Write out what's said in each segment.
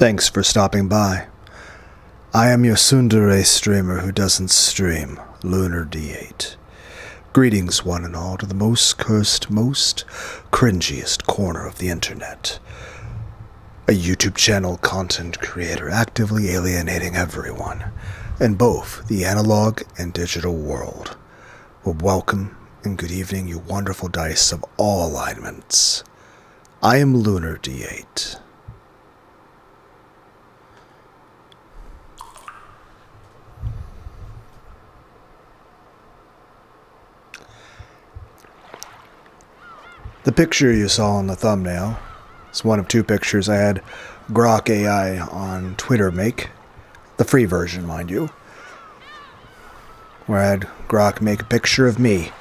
Thanks for stopping by. I am your tsundere streamer who doesn't stream, Lunar Dee Eight. Greetings one and all to the most cursed, most cringiest corner of the internet. A YouTube channel content creator actively alienating everyone in both the analog and digital world. Well, welcome and good evening, you wonderful dice of all alignments. I am Lunar Dee Eight. The picture you saw on the thumbnail is one of two pictures I had Grok AI on Twitter make. The free version, mind you. Where I had Grok make a picture of me.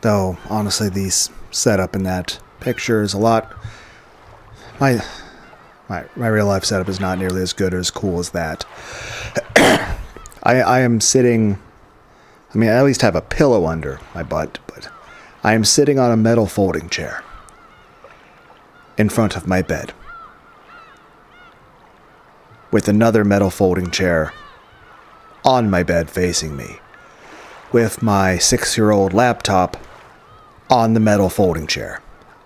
Though, honestly, the setup in that picture is a lot... My real life setup is not nearly as good or as cool as that. I am sitting... I mean, I at least have a pillow under my butt, but I am sitting on a metal folding chair in front of my bed with another metal folding chair on my bed facing me with my 6-year-old laptop on the metal folding chair.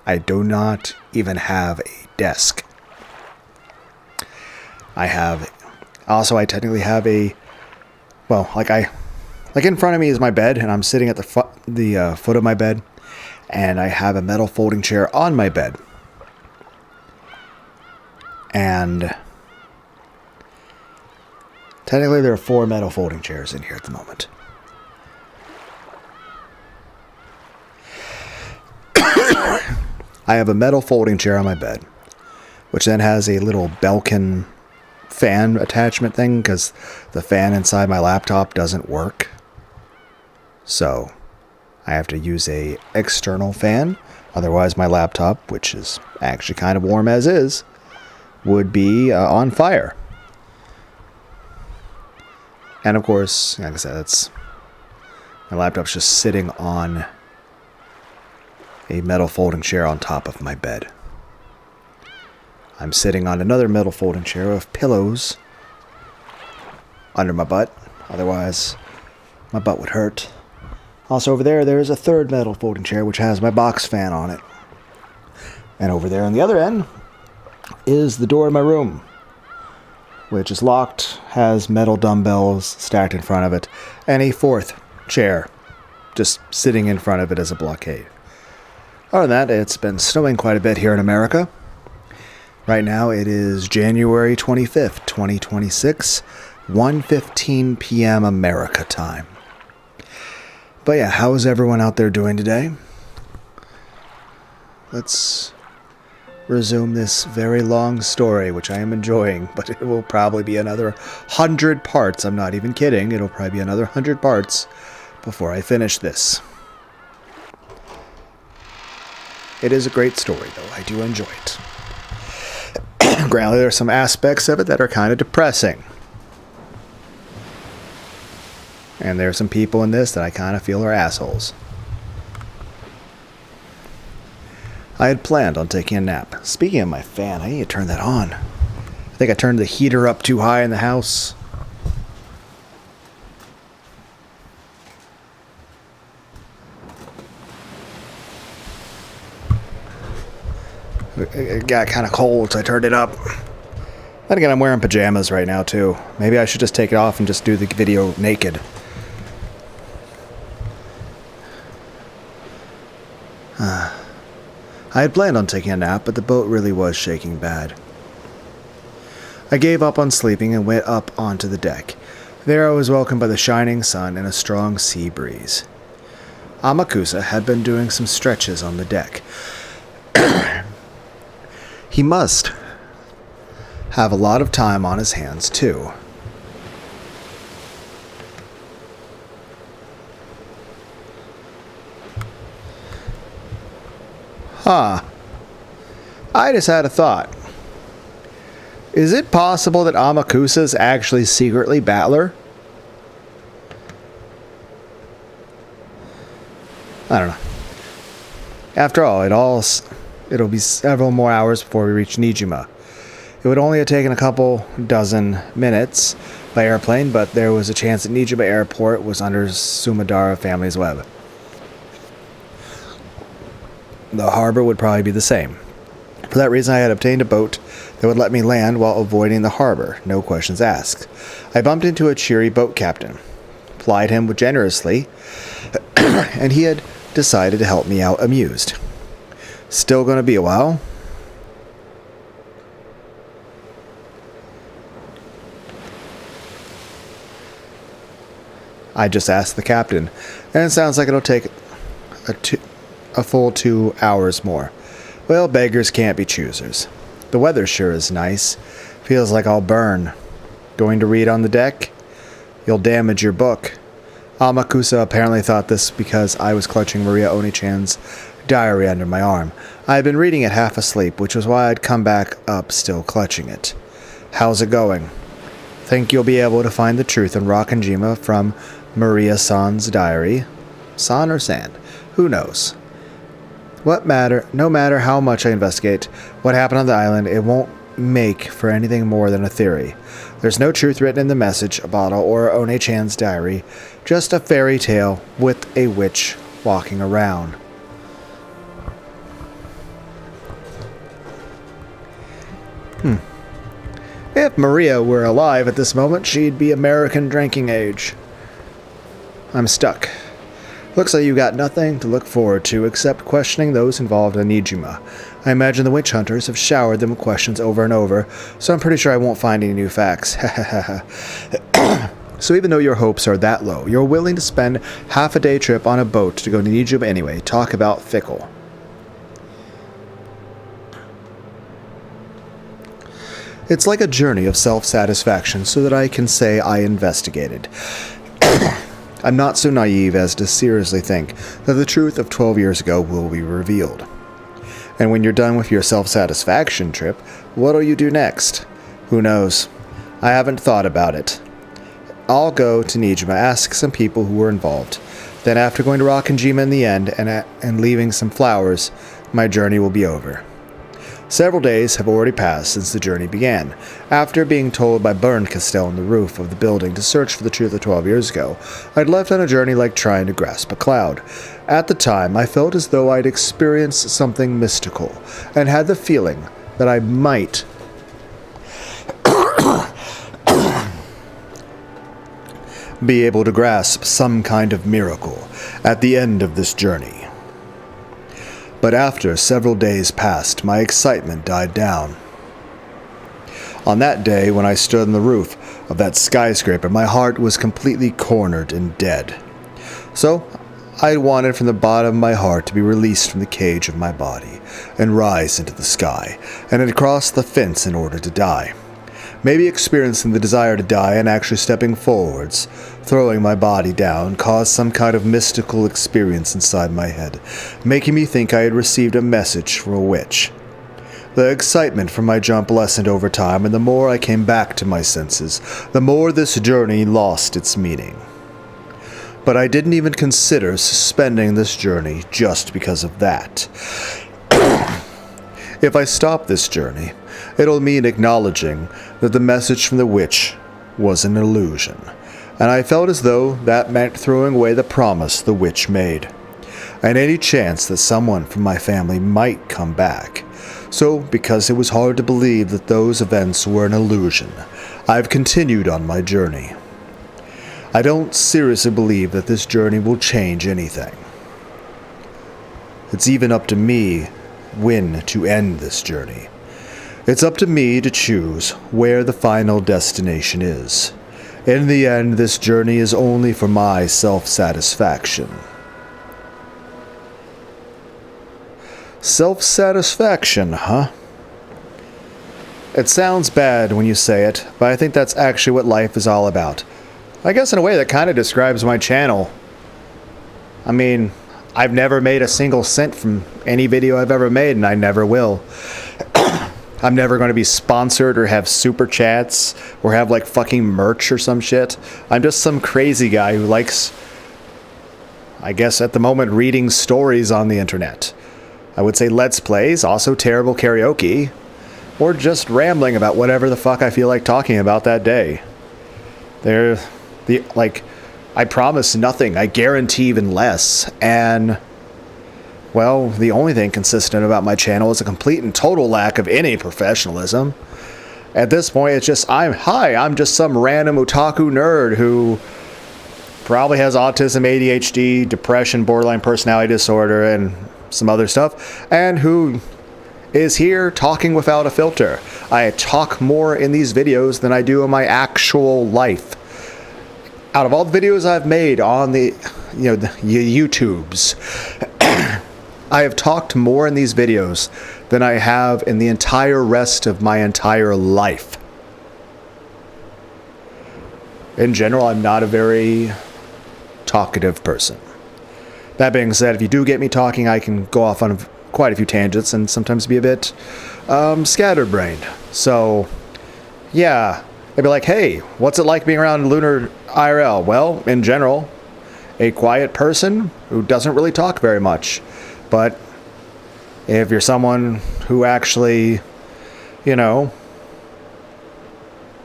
I do not even have a desk. I technically have a, like in front of me is my bed, and I'm sitting at the foot of my bed, and I have a metal folding chair on my bed. And technically there are 4 metal folding chairs in here at the moment. I have a metal folding chair on my bed, which then has a little Belkin fan attachment thing, because the fan inside my laptop doesn't work. So I have to use a external fan. Otherwise my laptop, which is actually kind of warm as is, would be on fire. And of course, like I said, my laptop's just sitting on a metal folding chair on top of my bed. I'm sitting on another metal folding chair with pillows under my butt. Otherwise, my butt would hurt. Also over there is a third metal folding chair which has my box fan on it. And over there on the other end is the door of my room, which is locked, has metal dumbbells stacked in front of it, and a 4th chair just sitting in front of it as a blockade. Other than that, it's been snowing quite a bit here in America. Right now it is January 25th, 2026, 1:15 p.m. America time. But yeah, how is everyone out there doing today? Let's resume this very long story, which I am enjoying, but it will probably be another 100 parts. I'm not even kidding. It'll probably be another 100 parts before I finish this. It is a great story, though. I do enjoy it. Granted, there are some aspects of it that are kind of depressing. And there are some people in this that I kind of feel are assholes. I had planned on taking a nap. Speaking of my fan, I need to turn that on. I think I turned the heater up too high in the house. It got kind of cold, so I turned it up. Then again, I'm wearing pajamas right now, too. Maybe I should just take it off and just do the video naked. I had planned on taking a nap, but the boat really was shaking bad. I gave up on sleeping and went up onto the deck. There I was welcomed by the shining sun and a strong sea breeze. Amakusa had been doing some stretches on the deck. He must have a lot of time on his hands, too. I just had a thought. Is it possible that Amakusa's actually secretly Battler? I don't know. After all, it'll be several more hours before we reach Nijima. It would only have taken a couple dozen minutes by airplane, but there was a chance that Nijima Airport was under Sumadara family's web. The harbor would probably be the same. For that reason, I had obtained a boat that would let me land while avoiding the harbor, no questions asked. I bumped into a cheery boat captain, plied him generously, and he had decided to help me out amused. Still going to be a while? I just asked the captain, and it sounds like it'll take a full 2 hours more. Well, beggars can't be choosers. The weather sure is nice. Feels like I'll burn. Going to read on the deck? You'll damage your book. Amakusa apparently thought this because I was clutching Maria Oni-chan's diary under my arm. I had been reading it half asleep, which was why I'd come back up still clutching it. How's it going? Think you'll be able to find the truth in Rakanjima from Maria-san's diary? San or Sand? Who knows? No matter how much I investigate what happened on the island, it won't make for anything more than a theory. There's no truth written in the message bottle or One-chan's diary, just a fairy tale with a witch walking around. If Maria were alive at this moment, she'd be American drinking age. I'm stuck. Looks like you got nothing to look forward to except questioning those involved in Nijima. I imagine the witch hunters have showered them with questions over and over, so I'm pretty sure I won't find any new facts. So even though your hopes are that low, you're willing to spend half a day trip on a boat to go to Nijima anyway. Talk about fickle. It's like a journey of self-satisfaction so that I can say I investigated. I'm not so naive as to seriously think that the truth of 12 years ago will be revealed. And when you're done with your self-satisfaction trip, what'll you do next? Who knows? I haven't thought about it. I'll go to Nijima, ask some people who were involved. Then after going to Rakanjima in the end and leaving some flowers, my journey will be over. Several days have already passed since the journey began. After being told by Berncastel on the roof of the building to search for the truth of 12 years ago, I'd left on a journey like trying to grasp a cloud. At the time, I felt as though I'd experienced something mystical, and had the feeling that I might be able to grasp some kind of miracle at the end of this journey. But after several days passed, my excitement died down. On that day, when I stood on the roof of that skyscraper, my heart was completely cornered and dead. So, I wanted from the bottom of my heart to be released from the cage of my body, and rise into the sky, and had crossed the fence in order to die. Maybe experiencing the desire to die and actually stepping forwards, throwing my body down, caused some kind of mystical experience inside my head, making me think I had received a message from a witch. The excitement from my jump lessened over time, and the more I came back to my senses, the more this journey lost its meaning. But I didn't even consider suspending this journey just because of that. If I stop this journey, it'll mean acknowledging that the message from the witch was an illusion, and I felt as though that meant throwing away the promise the witch made, and any chance that someone from my family might come back. So, because it was hard to believe that those events were an illusion, I've continued on my journey. I don't seriously believe that this journey will change anything. It's even up to me when to end this journey. It's up to me to choose where the final destination is. In the end, this journey is only for my self-satisfaction. Self-satisfaction, huh? It sounds bad when you say it, but I think that's actually what life is all about. I guess in a way that kind of describes my channel. I mean, I've never made a single cent from any video I've ever made, and I never will. I'm never going to be sponsored or have super chats or have like fucking merch or some shit. I'm just some crazy guy who likes, I guess at the moment, reading stories on the internet. I would say let's plays, also terrible karaoke, or just rambling about whatever the fuck I feel like talking about that day. I promise nothing, I guarantee even less, and, well, the only thing consistent about my channel is a complete and total lack of any professionalism. At this point, it's just, I'm just some random otaku nerd who probably has autism, ADHD, depression, borderline personality disorder, and some other stuff, and who is here talking without a filter. I talk more in these videos than I do in my actual life. Out of all the videos I've made on the YouTubes, I have talked more in these videos than I have in the entire rest of my entire life. In general, I'm not a very talkative person. That being said, if you do get me talking, I can go off on quite a few tangents and sometimes be a bit scatterbrained. So, yeah, they'd be like, hey, what's it like being around Lunar IRL? Well, in general, a quiet person who doesn't really talk very much. But if you're someone who actually,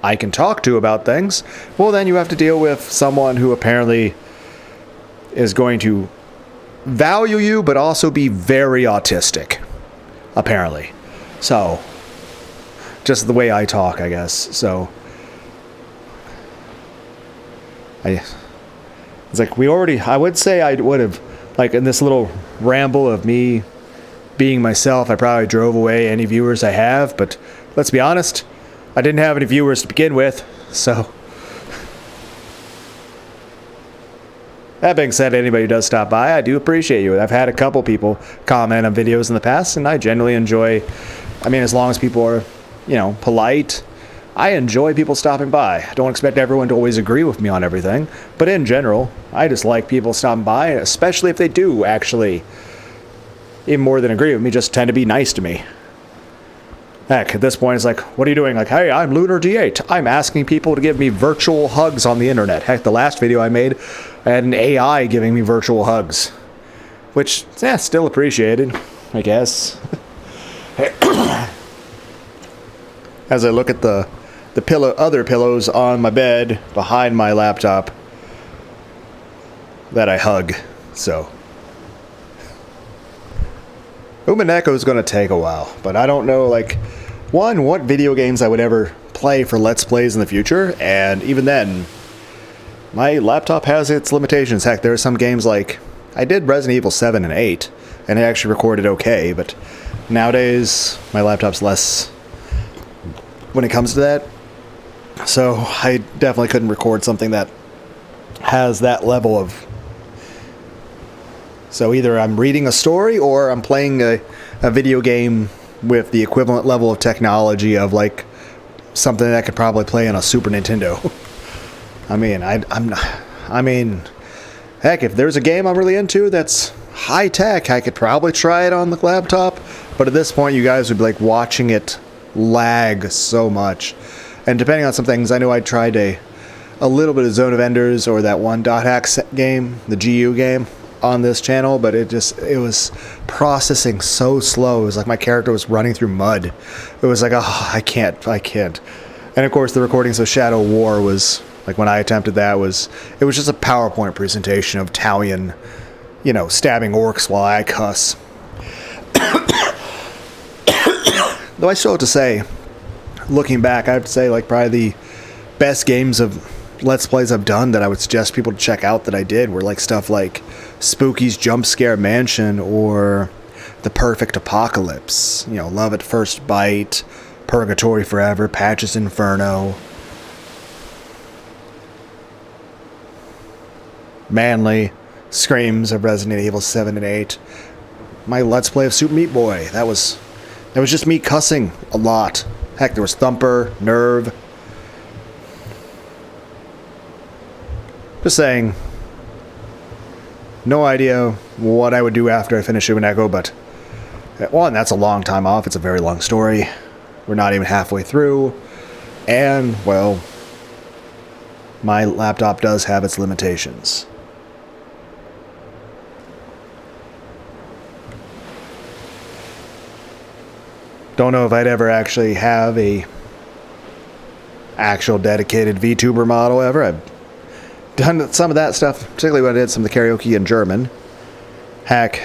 I can talk to about things, well, then you have to deal with someone who apparently is going to value you, but also be very autistic, apparently. So, just the way I talk, I guess. So, it's like I would say I would have, like, in this little ramble of me being myself, I probably drove away any viewers I have, but let's be honest, I didn't have any viewers to begin with, so. That being said, anybody who does stop by, I do appreciate you. I've had a couple people comment on videos in the past, and I generally enjoy, as long as people are, polite, I enjoy people stopping by. I don't expect everyone to always agree with me on everything, but in general, I just like people stopping by, especially if they do actually, even more than agree with me, just tend to be nice to me. Heck, at this point, it's like, what are you doing? Like, hey, I'm Lunar Dee Eight. I'm asking people to give me virtual hugs on the internet. Heck, the last video I made, I had an AI giving me virtual hugs. Which, still appreciated, I guess. As I look at the other pillows on my bed behind my laptop that I hug, so. Umineko is going to take a while, but I don't know, what video games I would ever play for Let's Plays in the future, and even then, my laptop has its limitations. Heck, there are some games I did Resident Evil 7 and 8, and it actually recorded okay, but nowadays, my laptop's less when it comes to that, so I definitely couldn't record something that has that level of. So either I'm reading a story or I'm playing a video game with the equivalent level of technology of something that I could probably play on a Super Nintendo. Heck, if there's a game I'm really into that's high tech, I could probably try it on the laptop. But at this point, you guys would be watching it lag so much. And depending on some things, I know I tried a little bit of Zone of Enders or that one Dot Hack game, the GU game, on this channel, but it was processing so slow. It was like my character was running through mud. It was like, oh, I can't. And of course, the recordings of Shadow War was, when I attempted that, it was just a PowerPoint presentation of Talion, stabbing orcs while I cuss. Though I still have to say, looking back, I have to say, probably the best games of Let's Plays I've done that I would suggest people to check out that I did were stuff like Spooky's Jump Scare Mansion or The Perfect Apocalypse, Love at First Bite, Purgatory Forever, Patches Inferno, Manly, Screams of Resident Evil 7 and 8, my Let's Play of Super Meat Boy. That was just me cussing a lot. Heck, there was Thumper, Nerve. Just saying, no idea what I would do after I finish Umineko, but one, that's a long time off. It's a very long story. We're not even halfway through. And, well, my laptop does have its limitations. Don't know if I'd ever actually have a actual dedicated VTuber model ever. I've done some of that stuff, particularly when I did some of the karaoke in German. Heck,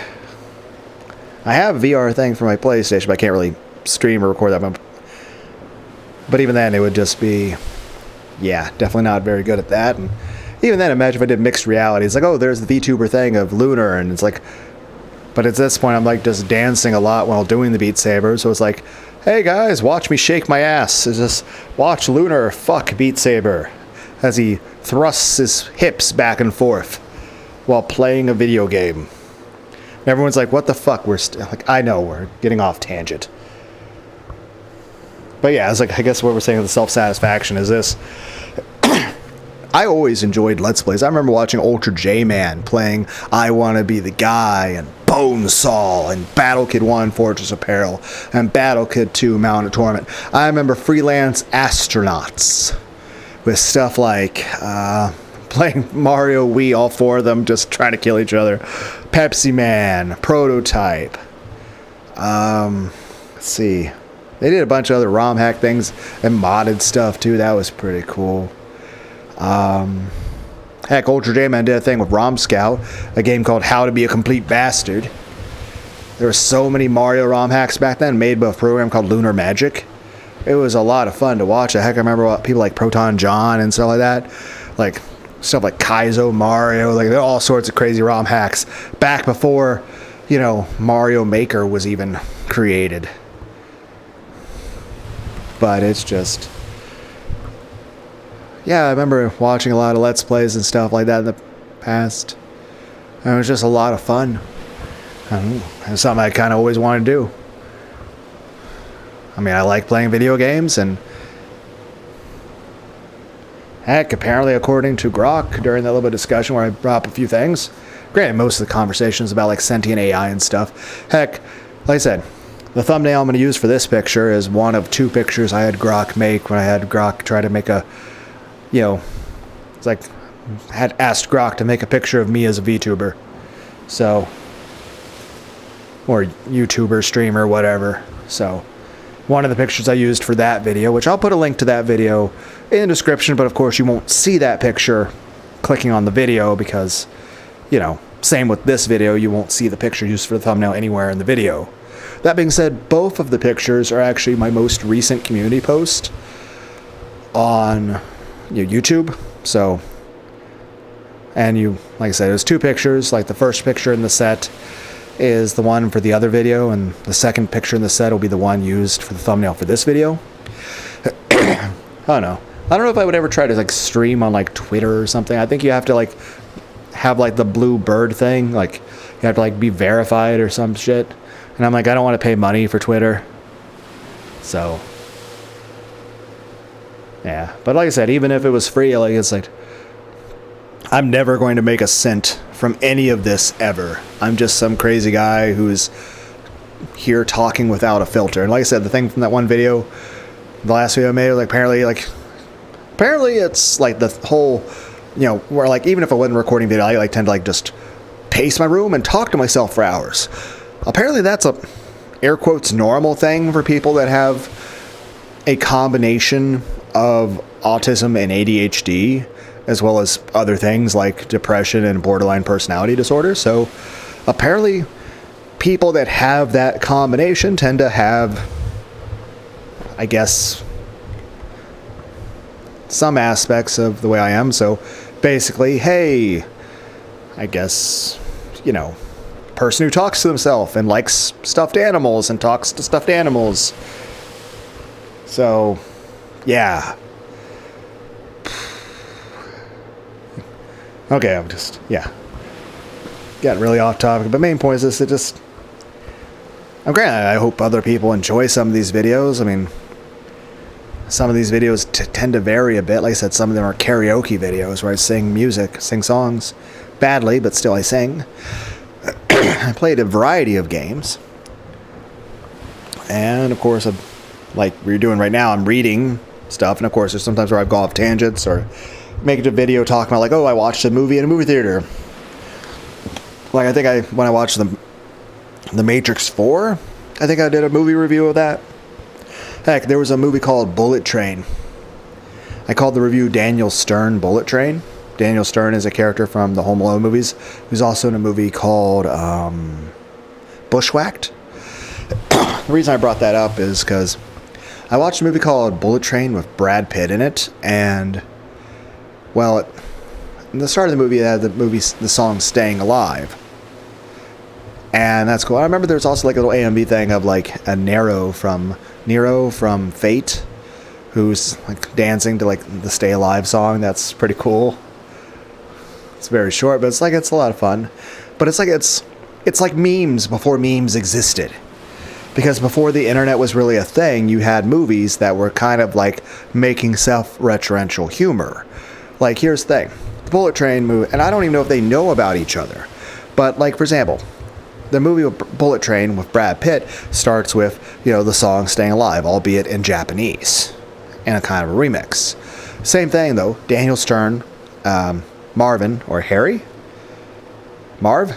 I have a VR thing for my PlayStation, but I can't really stream or record that. But even then, it would just be, yeah, definitely not very good at that. And even then, imagine if I did mixed reality. It's like, oh, there's the VTuber thing of Lunar, and it's like, but at this point, I'm like just dancing a lot while doing the Beat Saber. So it's like, hey guys, watch me shake my ass. It's just watch Lunar fuck Beat Saber as he thrusts his hips back and forth while playing a video game. And everyone's like, what the fuck? We're like, I know, we're getting off tangent. But yeah, it's like, I guess what we're saying with the self-satisfaction is this. I always enjoyed Let's Plays. I remember watching Ultra J-Man playing I Wanna Be the Guy and Bonesaw and Battle Kid 1 Fortress Apparel and Battle Kid 2 Mountain Torment. I remember Freelance Astronauts with stuff like playing Mario Wii, all four of them just trying to kill each other. Pepsi Man, Prototype. Let's see. They did a bunch of other ROM hack things and modded stuff too. That was pretty cool. Heck, Ultra J-Man did a thing with ROM Scout, a game called How to Be a Complete Bastard. There were so many Mario ROM hacks back then made by a program called Lunar Magic. It was a lot of fun to watch. Heck, I remember people like Proton John and stuff like that. Like, stuff like Kaizo Mario, like all sorts of crazy ROM hacks back before, you know, Mario Maker was even created. But it's just, yeah, I remember watching a lot of Let's Plays and stuff like that in the past. And it was just a lot of fun. It's something I kind of always wanted to do. I mean, I like playing video games, and heck, apparently according to Grok, during that little bit of discussion where I brought up a few things, granted, most of the conversations about like sentient AI and stuff. Heck, like I said, the thumbnail I'm going to use for this picture is one of two pictures I had Grok make when I had Grok try to make a, you know, it's like, I had asked Grok to make a picture of me as a VTuber. So, or YouTuber, streamer, whatever. So, one of the pictures I used for that video, which I'll put a link to that video in the description, but of course you won't see that picture clicking on the video because, you know, same with this video, you won't see the picture used for the thumbnail anywhere in the video. That being said, both of the pictures are actually my most recent community post on YouTube. So, and like I said, it was two pictures. Like the first picture in the set is the one for the other video, and the second picture in the set will be the one used for the thumbnail for this video. I don't know. I don't know if I would ever try to like stream on like Twitter or something. I think you have to like have like the blue bird thing. Like you have to like be verified or some shit. And I'm like, I don't want to pay money for Twitter. So, yeah. But like I said, even if it was free, like it's like, I'm never going to make a cent from any of this ever. I'm just some crazy guy who's here talking without a filter. And like I said, the thing from that one video, the last video I made, like apparently it's like the whole, you know, where like even if I wasn't recording video, I like tend to like just pace my room and talk to myself for hours. Apparently that's a air quotes normal thing for people that have a combination of autism and ADHD, as well as other things like depression and borderline personality disorder. So apparently people that have that combination tend to have, I guess, some aspects of the way I am. So basically, hey, I guess, you know, person who talks to themselves and likes stuffed animals and talks to stuffed animals. So, yeah. Okay, I'm just, yeah. Got really off topic, but main point is this, it just, I'm granted, I hope other people enjoy some of these videos. I mean, some of these videos tend to vary a bit. Like I said, some of them are karaoke videos where I sing songs badly, but still I sing. I played a variety of games. And of course, like we're doing right now, I'm reading stuff. And of course, there's sometimes where I've gone off tangents or make it a video talking about like, oh, I watched a movie in a movie theater. Like I think when I watched the Matrix 4, I think I did a movie review of that. Heck, there was a movie called Bullet Train. I called the review Daniel Stern Bullet Train. Daniel Stern is a character from the Home Alone movies, who's also in a movie called Bushwhacked. The reason I brought that up is because I watched a movie called Bullet Train with Brad Pitt in it, and, well, in the start of the movie, it had the song Staying Alive. And that's cool. I remember there's also like a little AMV thing of like a Nero from Fate, who's like dancing to like the Stay Alive song. That's pretty cool. It's very short, but it's a lot of fun. But it's like memes before memes existed. Because before the internet was really a thing, you had movies that were kind of like making self-referential humor. Like, here's the thing. The Bullet Train movie, and I don't even know if they know about each other. But, like, for example, the movie Bullet Train with Brad Pitt starts with, the song Staying Alive, albeit in Japanese, in a kind of a remix. Same thing, though. Daniel Stern, Marvin, or Harry? Marv,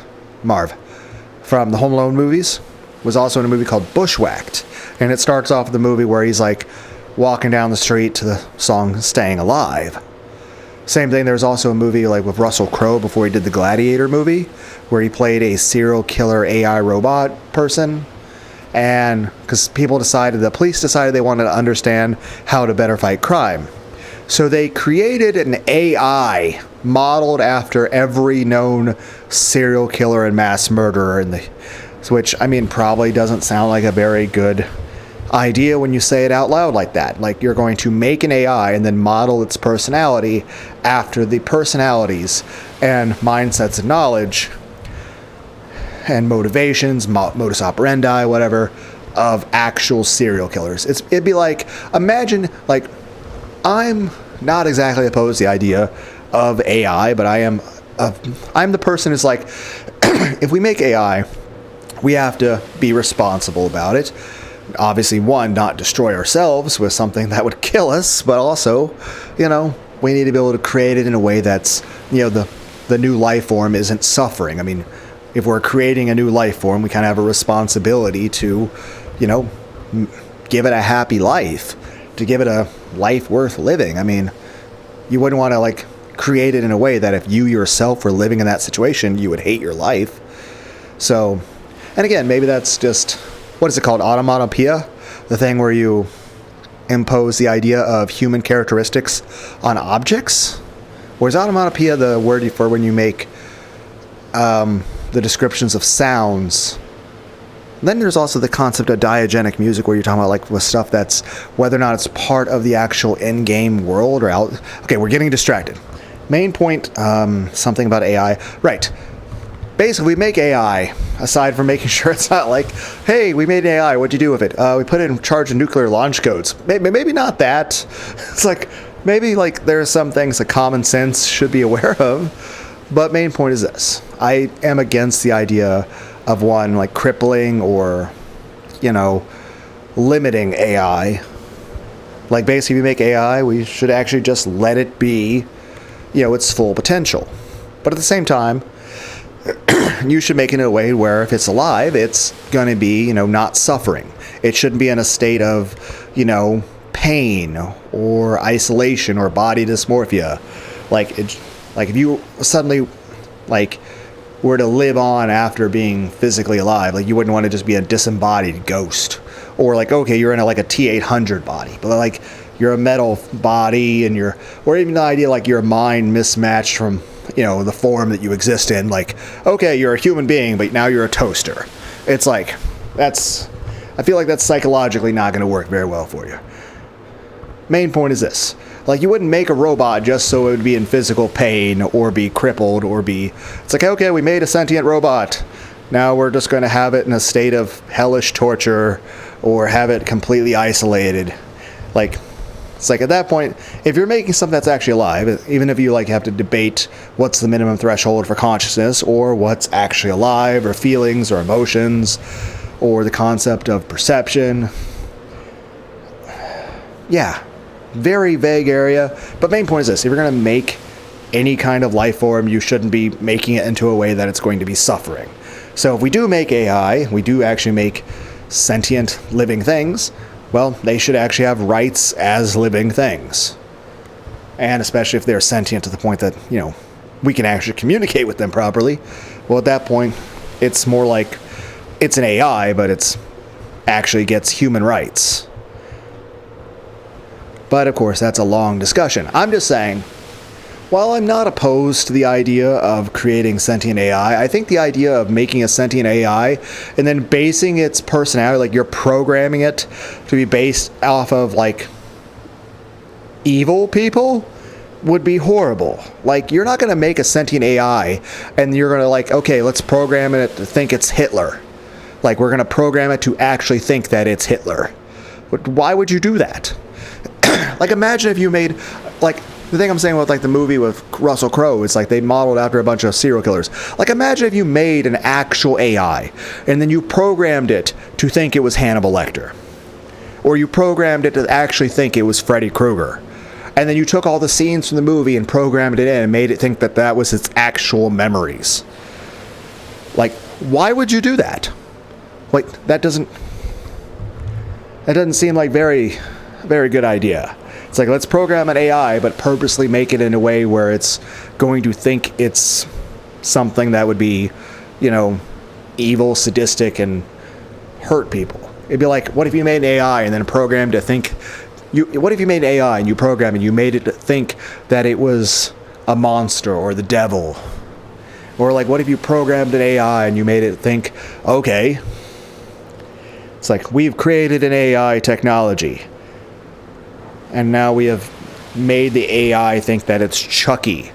from the Home Alone movies, was also in a movie called Bushwhacked. And it starts off with the movie where he's, like, walking down the street to the song Staying Alive. Same thing, there's also a movie, like, with Russell Crowe before he did the Gladiator movie, where he played a serial killer AI robot person. And because the police decided they wanted to understand how to better fight crime. So they created an AI modeled after every known serial killer and mass murderer which, I mean, probably doesn't sound like a very good idea when you say it out loud like that. Like, you're going to make an AI and then model its personality after the personalities and mindsets and knowledge and motivations, modus operandi, whatever, of actual serial killers. It'd be like, imagine, like, I'm not exactly opposed to the idea of AI, but I'm the person who's like, if we make AI, we have to be responsible about it. Obviously, one, not destroy ourselves with something that would kill us, but also, we need to be able to create it in a way that's, the new life form isn't suffering. I mean, if we're creating a new life form, we kind of have a responsibility to, give it a happy life, to give it a life worth living. I mean, you wouldn't want to, like, create it in a way that if you yourself were living in that situation, you would hate your life. So, and again, maybe that's just, what is it called? Automatopoeia? The thing where you impose the idea of human characteristics on objects? Or is automatopoeia the word for when you make the descriptions of sounds? And then there's also the concept of diegenic music, where you're talking about, like, with stuff that's whether or not it's part of the actual in-game world or out. Okay, we're getting distracted. Main point, something about AI. Right. Basically, we make AI, aside from making sure it's not like, hey, we made an AI, what'd you do with it? We put it in charge of nuclear launch codes. Maybe not that. It's like, maybe, like, there are some things that common sense should be aware of. But main point is this. I am against the idea of one, like, crippling or, limiting AI. Like, basically, if we make AI, we should actually just let it be, its full potential. But at the same time, you should make it in a way where if it's alive, it's going to be, not suffering. It shouldn't be in a state of, pain or isolation or body dysmorphia. Like if you suddenly, like, were to live on after being physically alive, like, you wouldn't want to just be a disembodied ghost. Or, like, okay, you're in a T-800 body, but, like, you're a metal body and or even the idea, like, your mind mismatched from, the form that you exist in. Like, okay, you're a human being, but now you're a toaster. It's like, I feel like that's psychologically not going to work very well for you. Main point is this. Like, you wouldn't make a robot just so it would be in physical pain or be crippled or it's like, okay, we made a sentient robot. Now we're just going to have it in a state of hellish torture or have it completely isolated. Like, it's like, at that point, if you're making something that's actually alive, even if you, like, have to debate what's the minimum threshold for consciousness or what's actually alive or feelings or emotions or the concept of perception. Yeah, very vague area. But main point is this. If you're going to make any kind of life form, you shouldn't be making it into a way that it's going to be suffering. So if we do make AI, we do actually make sentient living things, well, they should actually have rights as living things. And especially if they're sentient to the point that, we can actually communicate with them properly. Well, at that point, it's more like it's an AI, but it's actually gets human rights. But of course, that's a long discussion. I'm just saying, while I'm not opposed to the idea of creating sentient AI, I think the idea of making a sentient AI and then basing its personality, like you're programming it to be based off of like evil people, would be horrible. Like, you're not going to make a sentient AI and you're going to like, okay, let's program it to think it's Hitler. Like, we're going to program it to actually think that it's Hitler. But why would you do that? Like, imagine if you made, like, the thing I'm saying with, like, the movie with Russell Crowe, it's like they modeled after a bunch of serial killers. Like, imagine if you made an actual AI, and then you programmed it to think it was Hannibal Lecter. Or you programmed it to actually think it was Freddy Krueger. And then you took all the scenes from the movie and programmed it in and made it think that that was its actual memories. Like, why would you do that? Like, that doesn't seem like very good idea. It's like, let's program an AI, but purposely make it in a way where it's going to think it's something that would be, evil, sadistic, and hurt people. It'd be like, what if you made an AI and then programmed to think... What if you made an AI and you programmed and you made it to think that it was a monster or the devil? Or like, what if you programmed an AI and you made it think, okay, it's like, we've created an AI technology. And now we have made the AI think that it's Chucky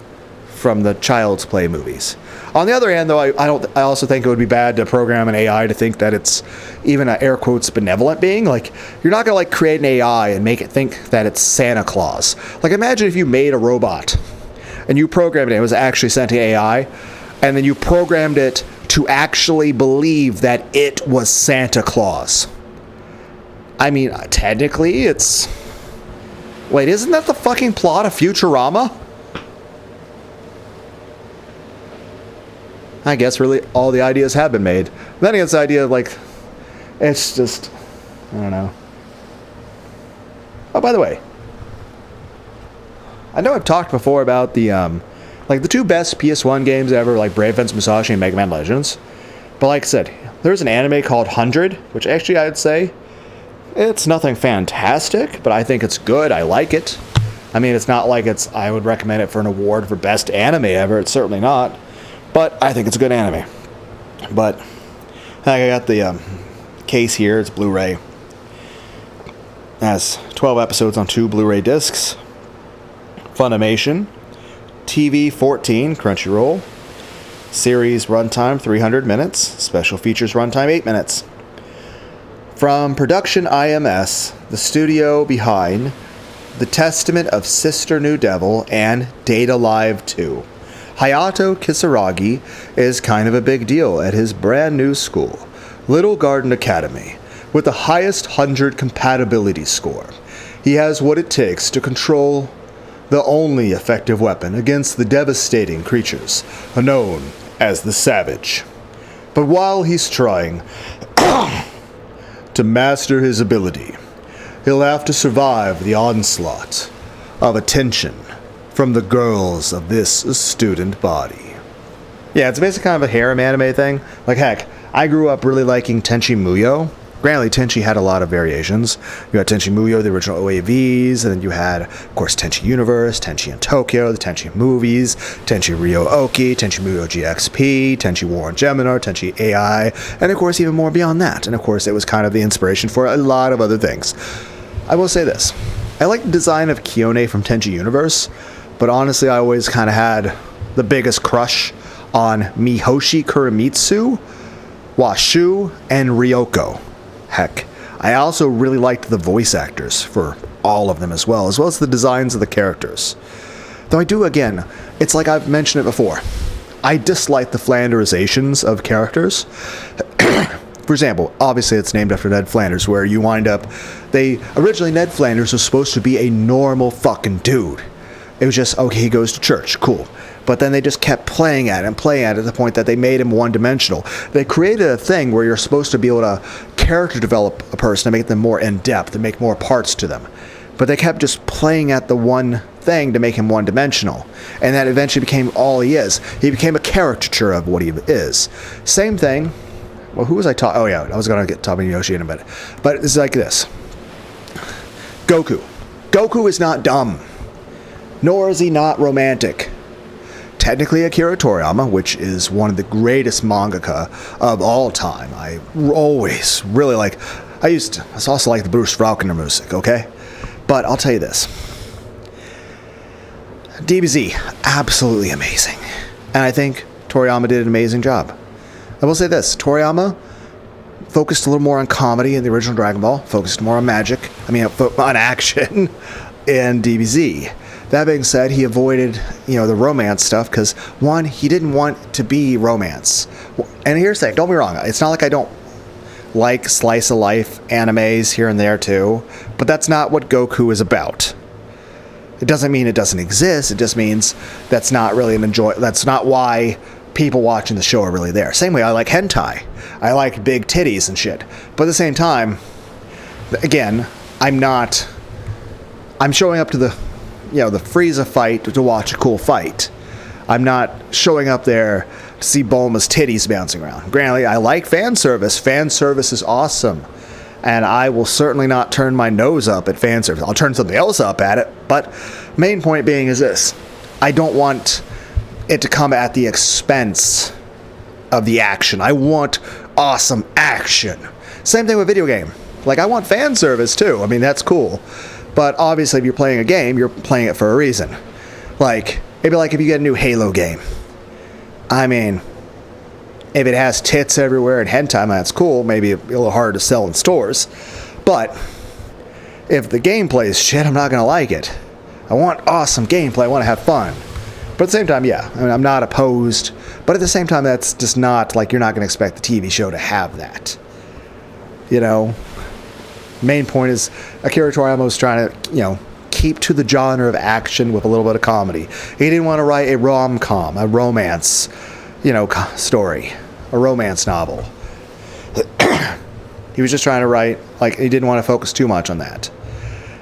from the Child's Play movies. On the other hand, though, I also think it would be bad to program an AI to think that it's even an air quotes benevolent being. Like, you're not gonna like create an AI and make it think that it's Santa Claus. Like, imagine if you made a robot and you programmed it was actually sentient AI, and then you programmed it to actually believe that it was Santa Claus. I mean, technically, it's... Wait, isn't that the fucking plot of Futurama? I guess really all the ideas have been made. Then again, the idea of like, it's just, I don't know. Oh, by the way, I know I've talked before about the, like the two best PS1 games ever, like Brave Fence Musashi and Mega Man Legends. But like I said, there's an anime called 100, which actually I'd say it's nothing fantastic, but I think it's good. I like it. I mean, it's not like I would recommend it for an award for best anime ever. It's certainly not. But I think it's a good anime. But I got the case here. It's Blu-ray. It has 12 episodes on 2 Blu-ray discs. Funimation. TV 14, Crunchyroll. Series runtime 300 minutes. Special features runtime 8 minutes. From Production IMS, the studio behind The Testament of Sister New Devil and Data Live 2. Hayato Kisaragi is kind of a big deal at his brand new school, Little Garden Academy, with the highest 100 compatibility score. He has what it takes to control the only effective weapon against the devastating creatures known as the Savage. But while he's trying to master his ability, he'll have to survive the onslaught of attention from the girls of this student body. Yeah, it's basically kind of a harem anime thing. Like, heck, I grew up really liking Tenchi Muyo. Granted, Tenchi had a lot of variations. You had Tenchi Muyo, the original OAVs, and then you had, of course, Tenchi Universe, Tenchi in Tokyo, the Tenchi movies, Tenchi Ryo Oki, Tenchi Muyo GXP, Tenchi War on Geminar, Tenchi AI, and of course, even more beyond that. And of course, it was kind of the inspiration for a lot of other things. I will say this. I like the design of Kiyone from Tenchi Universe, but honestly, I always kind of had the biggest crush on Mihoshi Kurimitsu, Washu, and Ryoko. Heck, I also really liked the voice actors for all of them as well as the designs of the characters. Though I do, again, it's like I've mentioned it before, I dislike the Flanderizations of characters. For example, obviously it's named after Ned Flanders, where you wind up, originally Ned Flanders was supposed to be a normal fucking dude. It was just, okay, he goes to church, cool. But then they just kept playing at it and playing at it to the point that they made him one-dimensional. They created a thing where you're supposed to be able to character develop a person to make them more in-depth and make more parts to them. But they kept just playing at the one thing to make him one-dimensional. And that eventually became all he is. He became a caricature of what he is. Same thing. Well, who was I talking? Oh, yeah, I was going to get talking to Yoshi in a minute. But it's like this. Goku. Goku is not dumb. Nor is he not romantic. Technically, Akira Toriyama, which is one of the greatest mangaka of all time. I always really like... I also like the Bruce Faulkner music, okay? But I'll tell you this. DBZ, absolutely amazing. And I think Toriyama did an amazing job. I will say this. Toriyama focused a little more on comedy in the original Dragon Ball. Focused more on magic. On action in DBZ. That being said, he avoided, the romance stuff because, one, he didn't want to be romance. And here's the thing, don't be wrong, it's not like I don't like slice of life animes here and there too, but that's not what Goku is about. It doesn't mean it doesn't exist, it just means that's not really that's not why people watching the show are really there. Same way I like hentai. I like big titties and shit. But at the same time, again, I'm showing up to the Frieza fight to watch a cool fight. I'm not showing up there to see Bulma's titties bouncing around. Granted, I like fan service. Fan service is awesome. And I will certainly not turn my nose up at fan service. I'll turn something else up at it. But main point being is this. I don't want it to come at the expense of the action. I want awesome action. Same thing with video game. Like, I want fan service too. That's cool. But obviously, if you're playing a game, you're playing it for a reason. Like, maybe like if you get a new Halo game. If it has tits everywhere and hentai, that's cool. Maybe a little hard to sell in stores. But if the gameplay is shit, I'm not going to like it. I want awesome gameplay. I want to have fun. But at the same time, yeah, I'm not opposed. But at the same time, that's just not, like, you're not going to expect the TV show to have that. Main point is Akira Toriyama was trying to, keep to the genre of action with a little bit of comedy. He didn't want to write a rom-com, a romance, story, a romance novel. He was just trying to write, he didn't want to focus too much on that.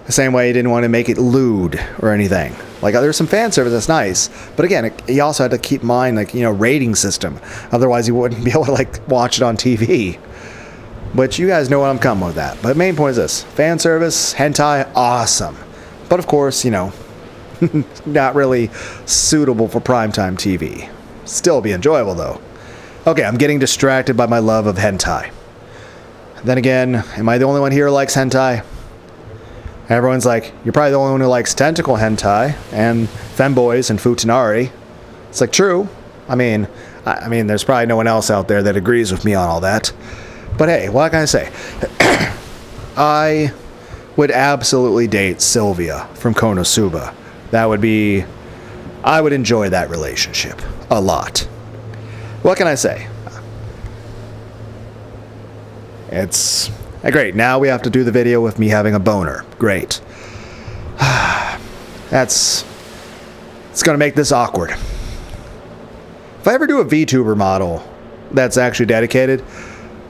The same way he didn't want to make it lewd or anything. There's some fan service that's nice, but again, he also had to keep in mind, rating system. Otherwise, he wouldn't be able to, watch it on TV. But you guys know what I'm coming with that. But main point is this. Fan service, hentai, awesome. But of course, not really suitable for primetime TV. Still be enjoyable, though. Okay, I'm getting distracted by my love of hentai. Then again, am I the only one here who likes hentai? Everyone's like, you're probably the only one who likes tentacle hentai and femboys and futanari. It's true. There's probably no one else out there that agrees with me on all that. But hey, what can I say? I would absolutely date Sylvia from Konosuba. I would enjoy that relationship a lot. What can I say? It's great. Now we have to do the video with me having a boner. Great. It's going to make this awkward. If I ever do a VTuber model that's actually dedicated,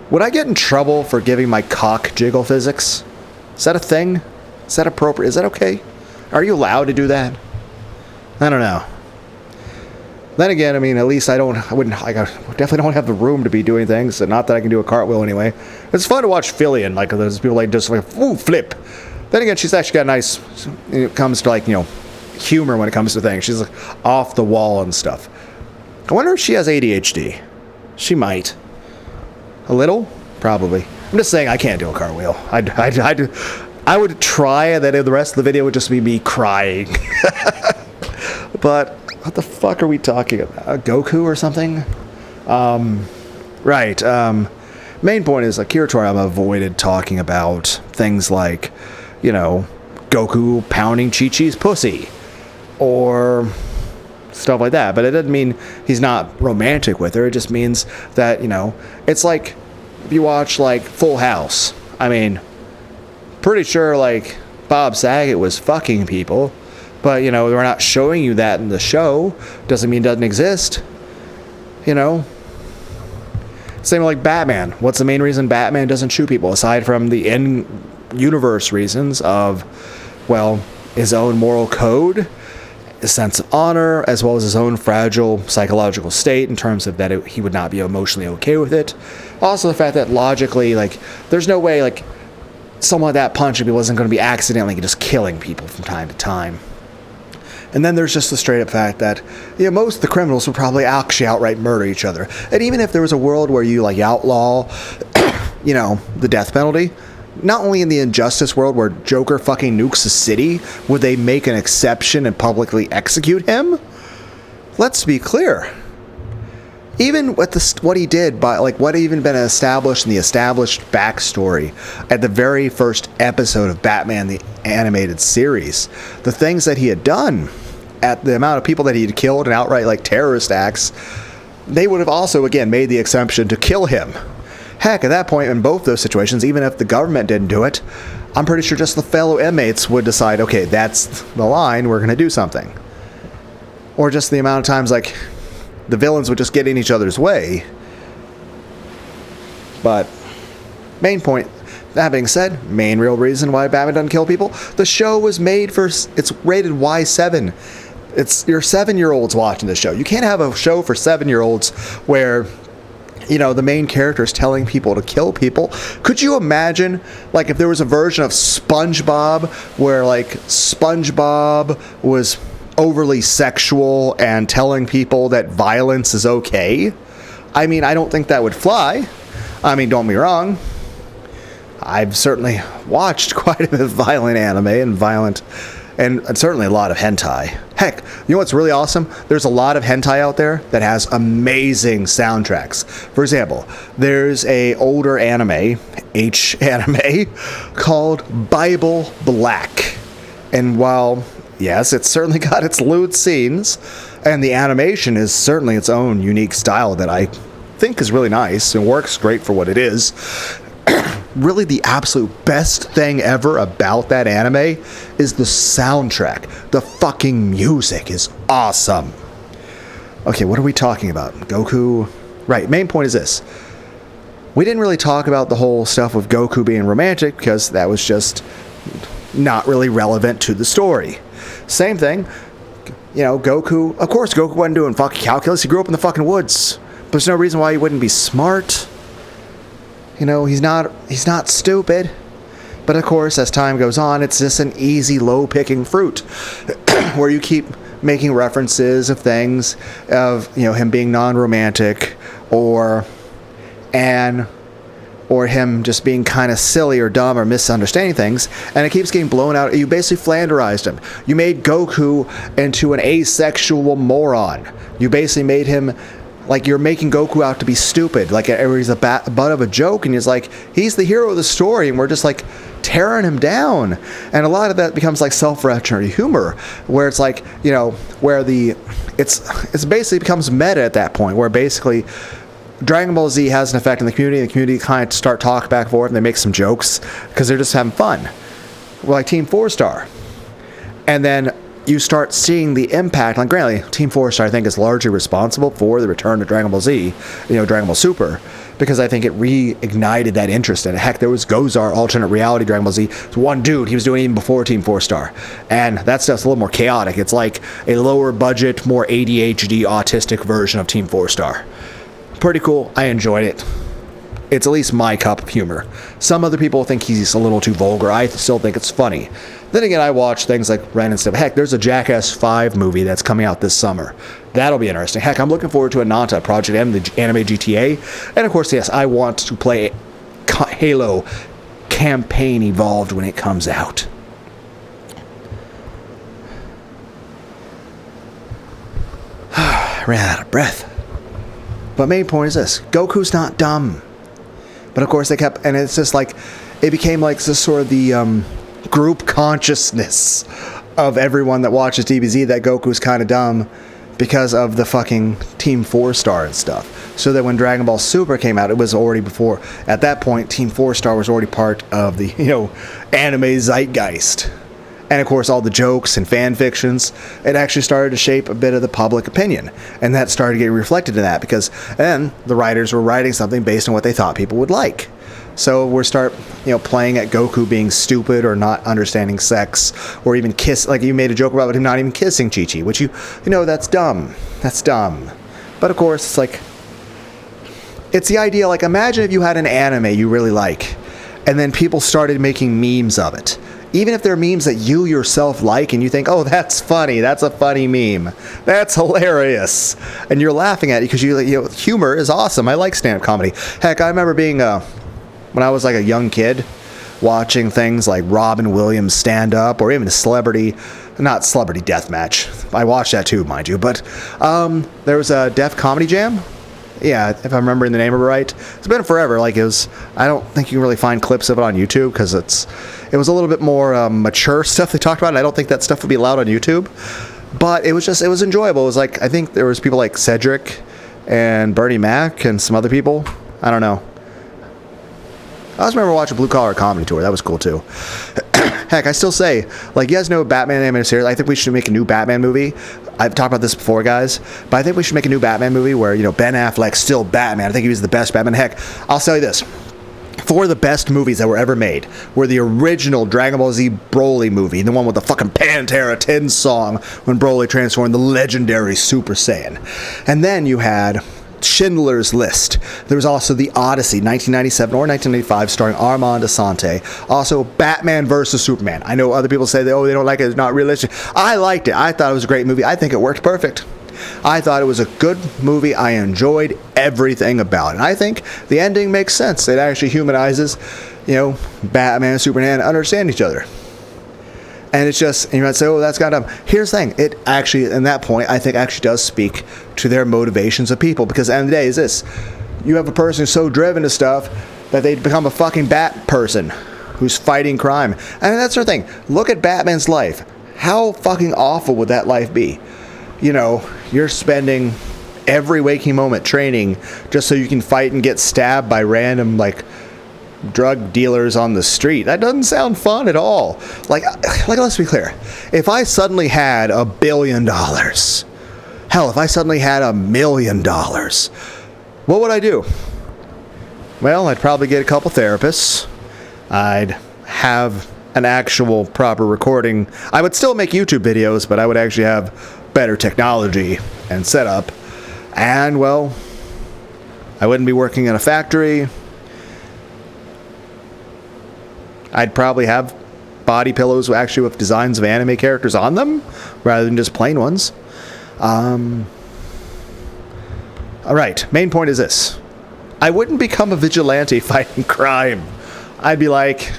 would I get in trouble for giving my cock jiggle physics? Is that a thing? Is that appropriate? Is that okay? Are you allowed to do that? I don't know. Then again, at least I definitely don't have the room to be doing things. So not that I can do a cartwheel anyway. It's fun to watch Fillion, those people just flip. Then again, she's actually got nice, when it comes to humor when it comes to things. She's off the wall and stuff. I wonder if she has ADHD. She might. A little? Probably. I'm just saying I can't do a cartwheel. I would try, and then the rest of the video would just be me crying. But what the fuck are we talking about? Goku or something? Right. Main point is Akira Toriyama avoided talking about things like, Goku pounding Chi-Chi's pussy. Or stuff like that. But it doesn't mean he's not romantic with her. It just means that, it's like if you watch Full House. Pretty sure Bob Saget was fucking people, But, you know, we're not showing you that in the show. Doesn't mean it doesn't exist. You know? Same like Batman. What's the main reason Batman doesn't shoot people? Aside from the in-universe reasons of, well, his own moral code, his sense of honor, as well as his own fragile psychological state in terms of that he would not be emotionally okay with it. Also the fact that logically, like, there's no way, like, someone like that punching people isn't going to be accidentally just killing people from time to time. And then there's just the straight up fact that, you know, most of the criminals would probably actually outright murder each other. And even if there was a world where you, like, outlaw, you know, the death penalty, not only in the Injustice world where Joker fucking nukes a city, would they make an exception and publicly execute him? Let's be clear. Even with what he did, by like what had even been established in the established backstory at the very first episode of Batman the Animated Series, the things that he had done, at the amount of people that he had killed and outright like terrorist acts, they would have also again made the exception to kill him. Heck, at that point, in both those situations, even if the government didn't do it, I'm pretty sure just the fellow inmates would decide, okay, that's the line, we're going to do something. Or just the amount of times, like, the villains would just get in each other's way. But, main point, that being said, main real reason why Batman doesn't kill people, the show was made for, it's rated Y7. It's your 7-year-olds watching the show. You can't have a show for 7-year-olds where, you know, the main character is telling people to kill people. Could you imagine, like, if there was a version of SpongeBob where, like, SpongeBob was overly sexual and telling people that violence is okay? I mean, I don't think that would fly. I mean, don't be wrong. I've certainly watched quite a bit of violent anime and certainly a lot of hentai. Heck, you know what's really awesome? There's a lot of hentai out there that has amazing soundtracks. For example, there's a older anime, anime, called Bible Black. And while, yes, it's certainly got its lewd scenes, and the animation is certainly its own unique style that I think is really nice and works great for what it is, really the absolute best thing ever about that anime is the soundtrack. The fucking music is awesome. Okay, what are we talking about? Goku? Right, main point is this. We didn't really talk about the whole stuff of Goku being romantic because that was just not really relevant to the story. Same thing, you know, Goku, of course Goku wasn't doing fucking calculus, he grew up in the fucking woods. But there's no reason why he wouldn't be smart. You know, he's not stupid. But of course, as time goes on, it's just an easy, low-picking fruit. Where you keep making references of things, of, you know, him being non-romantic, or him just being kind of silly or dumb or misunderstanding things, and it keeps getting blown out. You basically flanderized him. You made Goku into an asexual moron. You basically made him, like, you're making Goku out to be stupid. Like, he's a butt of a joke, and he's like, he's the hero of the story, and we're just, like, tearing him down. And a lot of that becomes, like, self-referential humor, where it's like, you know, where it's basically becomes meta at that point, where basically Dragon Ball Z has an effect in the community, and the community kind of start talking back and forth, and they make some jokes, because they're just having fun. Like Team 4-Star. And then you start seeing the impact. Like, granted, Team 4-Star, I think, is largely responsible for the return to Dragon Ball Z, you know, Dragon Ball Super, because I think it reignited that interest. And heck, there was Gozar, alternate reality Dragon Ball Z. It's one dude, he was doing it even before Team 4-Star. And that stuff's a little more chaotic. It's like a lower budget, more ADHD, autistic version of Team 4-Star. Pretty cool. I enjoyed it. It's at least my cup of humor. Some other people think he's a little too vulgar. I still think it's funny. Then again, I watch things like Ren and stuff. Heck, there's a Jackass 5 movie that's coming out this summer. That'll be interesting. Heck, I'm looking forward to Ananta, Project M, the anime GTA. And of course, yes, I want to play Halo Campaign Evolved when it comes out. Ran out of breath. But main point is this. Goku's not dumb. But of course they kept, and it's just like, it became like this sort of the group consciousness of everyone that watches DBZ that Goku's kind of dumb because of the fucking Team 4-Star and stuff. So that when Dragon Ball Super came out, it was already before, at that point, Team 4-Star was already part of the, you know, anime zeitgeist. and of course all the jokes and fan fictions, it actually started to shape a bit of the public opinion, and that started getting reflected in that, because then the writers were writing something based on what they thought people would like. So we're playing at Goku being stupid or not understanding sex, or even kiss, like you made a joke about him not even kissing Chi-Chi, which that's dumb. That's dumb. But of course, it's like, it's the idea, like, imagine if you had an anime you really like, and then people started making memes of it. Even if they're memes that you yourself like, and you think, oh, that's funny, that's a funny meme, that's hilarious, and you're laughing at it because humor is awesome. I like stand-up comedy. Heck, I remember being when I was like a young kid, watching things like Robin Williams stand-up, or even not Celebrity Deathmatch. I watched that too, mind you. But there was a Def Comedy Jam. Yeah, if I'm remembering the name of it right. It's been forever. Like, I don't think you can really find clips of it on YouTube, because it was a little bit more mature stuff they talked about, and I don't think that stuff would be allowed on YouTube. But it was enjoyable. It was like, I think there was people like Cedric and Bernie Mac and some other people. I don't know. I always remember watching Blue Collar Comedy Tour. That was cool too. Heck, I still say, like, you guys know Batman animated series. I think we should make a new Batman movie. I've talked about this before, guys, but I think we should make a new Batman movie where, Ben Affleck's still Batman. I think he was the best Batman. Heck, I'll tell you this. 4 of the best movies that were ever made were the original Dragon Ball Z Broly movie, the one with the fucking Pantera 10 song when Broly transformed the legendary Super Saiyan. And then you had Schindler's List. There was also The Odyssey, 1997 or 1985, starring Armand Assante. Also, Batman vs. Superman. I know other people say they don't like it, it's not realistic. I liked it. I thought it was a great movie. I think it worked perfect. I thought it was a good movie. I enjoyed everything about it. And I think the ending makes sense. It actually humanizes, Batman and Superman understand each other. And it's just, and you might say, oh, that's kind of dumb. Here's the thing. It actually, in that point, I think actually does speak to their motivations of people. Because at the end of the day, is this. You have a person who's so driven to stuff that they become a fucking bat person who's fighting crime. And that's the thing. Look at Batman's life. How fucking awful would that life be? You're spending every waking moment training just so you can fight and get stabbed by random, drug dealers on the street. That doesn't sound fun at all. Like, let's be clear. If I suddenly had $1 billion, hell, if I suddenly had $1 million, what would I do? Well, I'd probably get a couple therapists. I'd have an actual proper recording. I would still make YouTube videos, but I would actually have better technology and setup. And, well, I wouldn't be working in a factory. I'd probably have body pillows actually with designs of anime characters on them, rather than just plain ones. Alright, main point is this. I wouldn't become a vigilante fighting crime. I'd be like,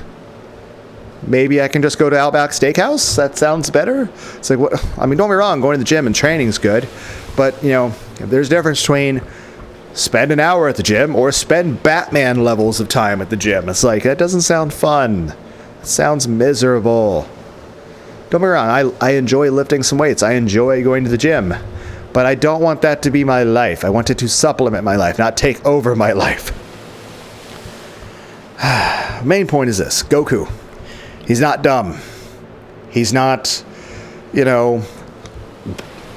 maybe I can just go to Outback Steakhouse? That sounds better. It's like, what? I mean, don't get me wrong, going to the gym and training is good. But, there's a difference between spend an hour at the gym or spend Batman levels of time at the gym. It's like, that doesn't sound fun. It sounds miserable. Don't get me wrong, I enjoy lifting some weights. I enjoy going to the gym. But I don't want that to be my life. I want it to supplement my life, not take over my life. Main point is this. Goku. He's not dumb. He's not,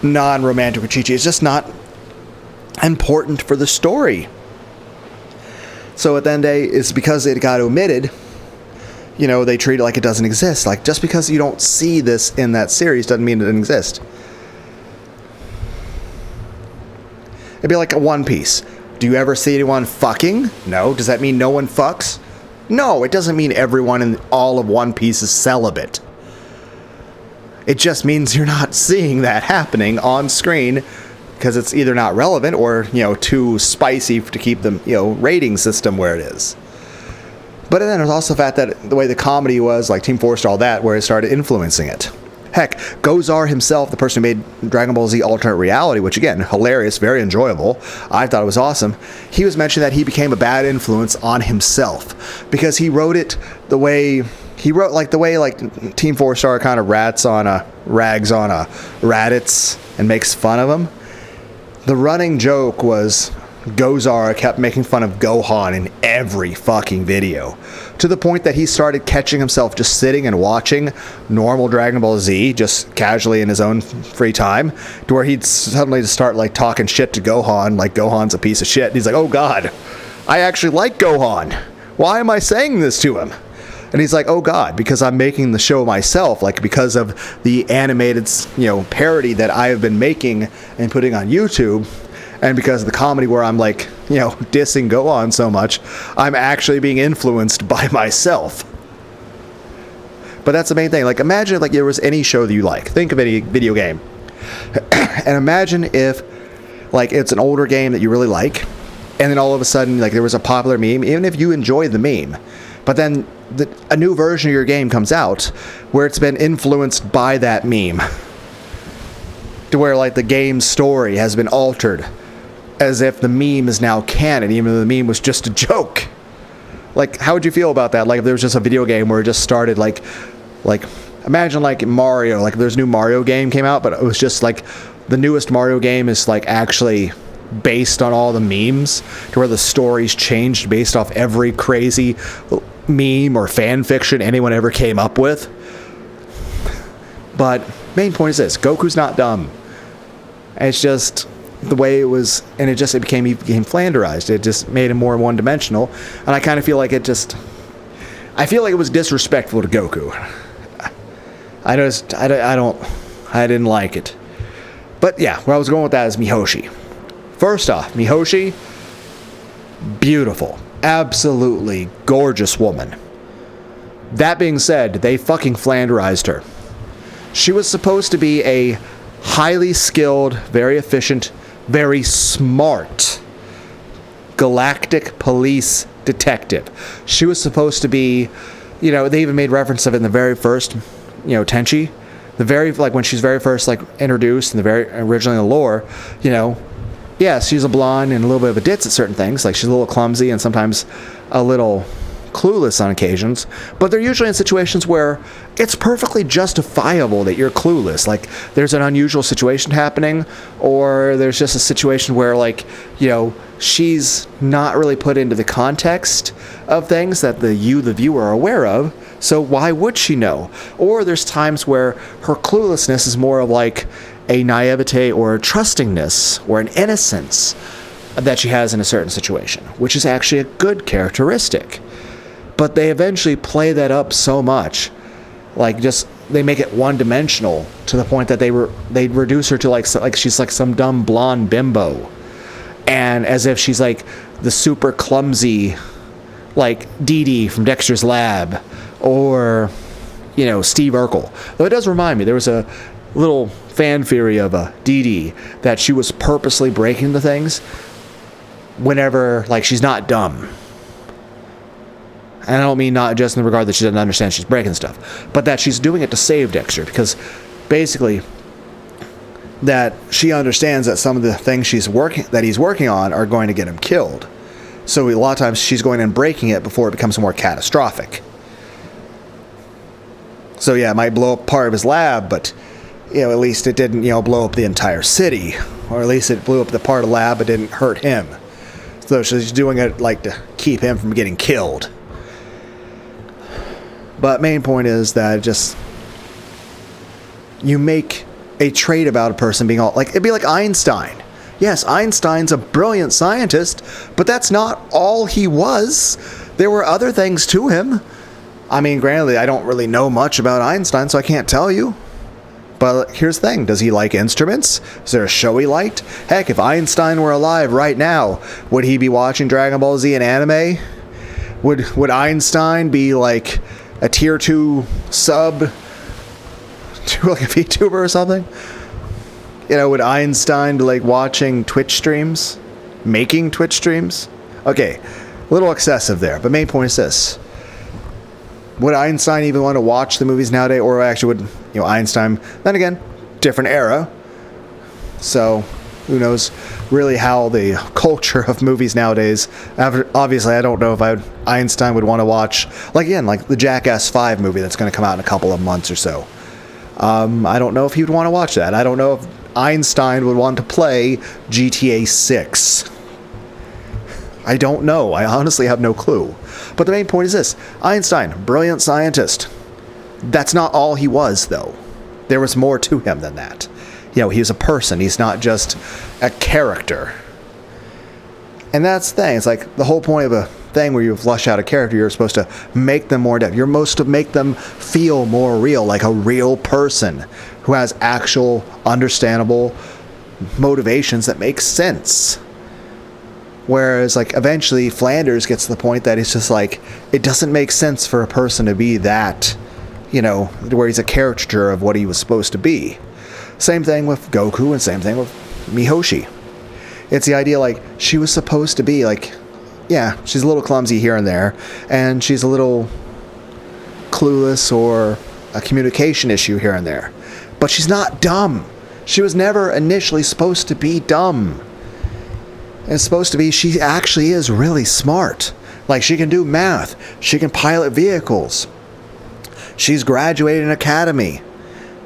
non-romantic with Chi-Chi. It's just not important for the story. So at the end of the day, it's because it got omitted, they treat it like it doesn't exist. Like, just because you don't see this in that series doesn't mean it doesn't exist. It'd be like a One Piece. Do you ever see anyone fucking? No. Does that mean no one fucks? No, it doesn't mean everyone in all of One Piece is celibate. It just means you're not seeing that happening on screen because it's either not relevant or, too spicy to keep the, rating system where it is. But then there's also the fact that the way the comedy was, like Team Fortress, all that, where it started influencing it. Heck, Gozar himself, the person who made Dragon Ball Z Alternate Reality, which again, hilarious, very enjoyable. I thought it was awesome. He was mentioning that he became a bad influence on himself because he wrote it the way he wrote, the way Team 4-Star kind of rags on Raditz and makes fun of him. The running joke was Gozar kept making fun of Gohan in every fucking video. to the point that he started catching himself just sitting and watching normal Dragon Ball Z just casually in his own free time, to where he'd suddenly just start like talking shit to Gohan, like Gohan's a piece of shit. And he's like, oh God, I actually like Gohan. Why am I saying this to him? And he's like, oh God, because I'm making the show myself, like because of the animated, parody that I have been making and putting on YouTube. And because of the comedy where I'm like, dissing Gohan so much, I'm actually being influenced by myself. But that's the main thing. Like, imagine like there was any show that you like. Think of any video game. And imagine if like it's an older game that you really like, and then all of a sudden like there was a popular meme, even if you enjoy the meme, but then a new version of your game comes out where it's been influenced by that meme, to where like the game's story has been altered as if the meme is now canon, even though the meme was just a joke. Like, how would you feel about that? Like, if there was just a video game where it just started like imagine like Mario, like there's a new Mario game came out, but it was just like the newest Mario game is like actually based on all the memes, to where the story's changed based off every crazy meme or fan fiction anyone ever came up with. But main point is this: Goku's not dumb. It's just the way it was, and it became flanderized. It just made him more one-dimensional, and I kind of feel like it was disrespectful to Goku. I didn't like it. But yeah, where I was going with that is Mihoshi. First off, Mihoshi, beautiful, absolutely gorgeous woman. That being said, they fucking flanderized her. She was supposed to be a highly skilled, very efficient, very smart galactic police detective. She was supposed to be, they even made reference of it in the very first, Tenchi. When she's very first, introduced in the very originally in the lore, yeah, she's a blonde and a little bit of a ditz at certain things. Like, she's a little clumsy and sometimes a little clueless on occasions, but they're usually in situations where it's perfectly justifiable that you're clueless. Like, there's an unusual situation happening, or there's just a situation where, she's not really put into the context of things that the viewer, are aware of, so why would she know? Or there's times where her cluelessness is more of like a naivete or a trustingness or an innocence that she has in a certain situation, which is actually a good characteristic. But they eventually play that up so much, they make it one-dimensional to the point that they reduce her to like she's like some dumb blonde bimbo, and as if she's like the super clumsy, like Dee Dee from Dexter's Lab, or Steve Urkel. Though it does remind me, there was a little fan theory of a Dee Dee that she was purposely breaking the things whenever she's not dumb. And I don't mean not just in the regard that she doesn't understand she's breaking stuff, but that she's doing it to save Dexter, because basically that she understands that some of the things he's working on are going to get him killed. So a lot of times she's going and breaking it before it becomes more catastrophic. So yeah, it might blow up part of his lab, but at least it didn't blow up the entire city, or at least it blew up the part of the lab but didn't hurt him. So she's doing it to keep him from getting killed. But main point is that you make a trait about a person being it'd be like Einstein. Yes, Einstein's a brilliant scientist, but that's not all he was. There were other things to him. I mean, granted, I don't really know much about Einstein, so I can't tell you. But here's the thing. Does he like instruments? Is there a show he liked? Heck, if Einstein were alive right now, would he be watching Dragon Ball Z and anime? Would Einstein be like a tier 2 sub to like a VTuber or something? Would Einstein be watching Twitch streams? Making Twitch streams? Okay, a little excessive there, but main point is this. Would Einstein even want to watch the movies nowadays? Or actually would, Einstein, then again, different era. So, who knows really how the culture of movies nowadays, obviously I don't know if Einstein would want to watch, the Jackass 5 movie that's going to come out in a couple of months or so. I don't know if he would want to watch that. I don't know if Einstein would want to play GTA 6. I don't know. I honestly have no clue. But the main point is this. Einstein, brilliant scientist. That's not all he was, though. There was more to him than that. You know, he was a person. He's not just a character. And that's the thing. It's like the whole point of a thing where you flush out a character, you're supposed to make them more depth. You're supposed to make them feel more real, like a real person who has actual understandable motivations that make sense. Whereas, like, eventually Flanders gets to the point that it's just like, it doesn't make sense for a person to be that, you know, where he's a caricature of what he was supposed to be. Same thing with Goku and same thing with Mihoshi. It's the idea, like, she was supposed to be, like, yeah, she's a little clumsy here and there, and she's a little clueless or a communication issue here and there. But she's not dumb. She was never initially supposed to be dumb. It's supposed to be she actually is really smart. Like, she can do math. She can pilot vehicles. She's graduated an academy.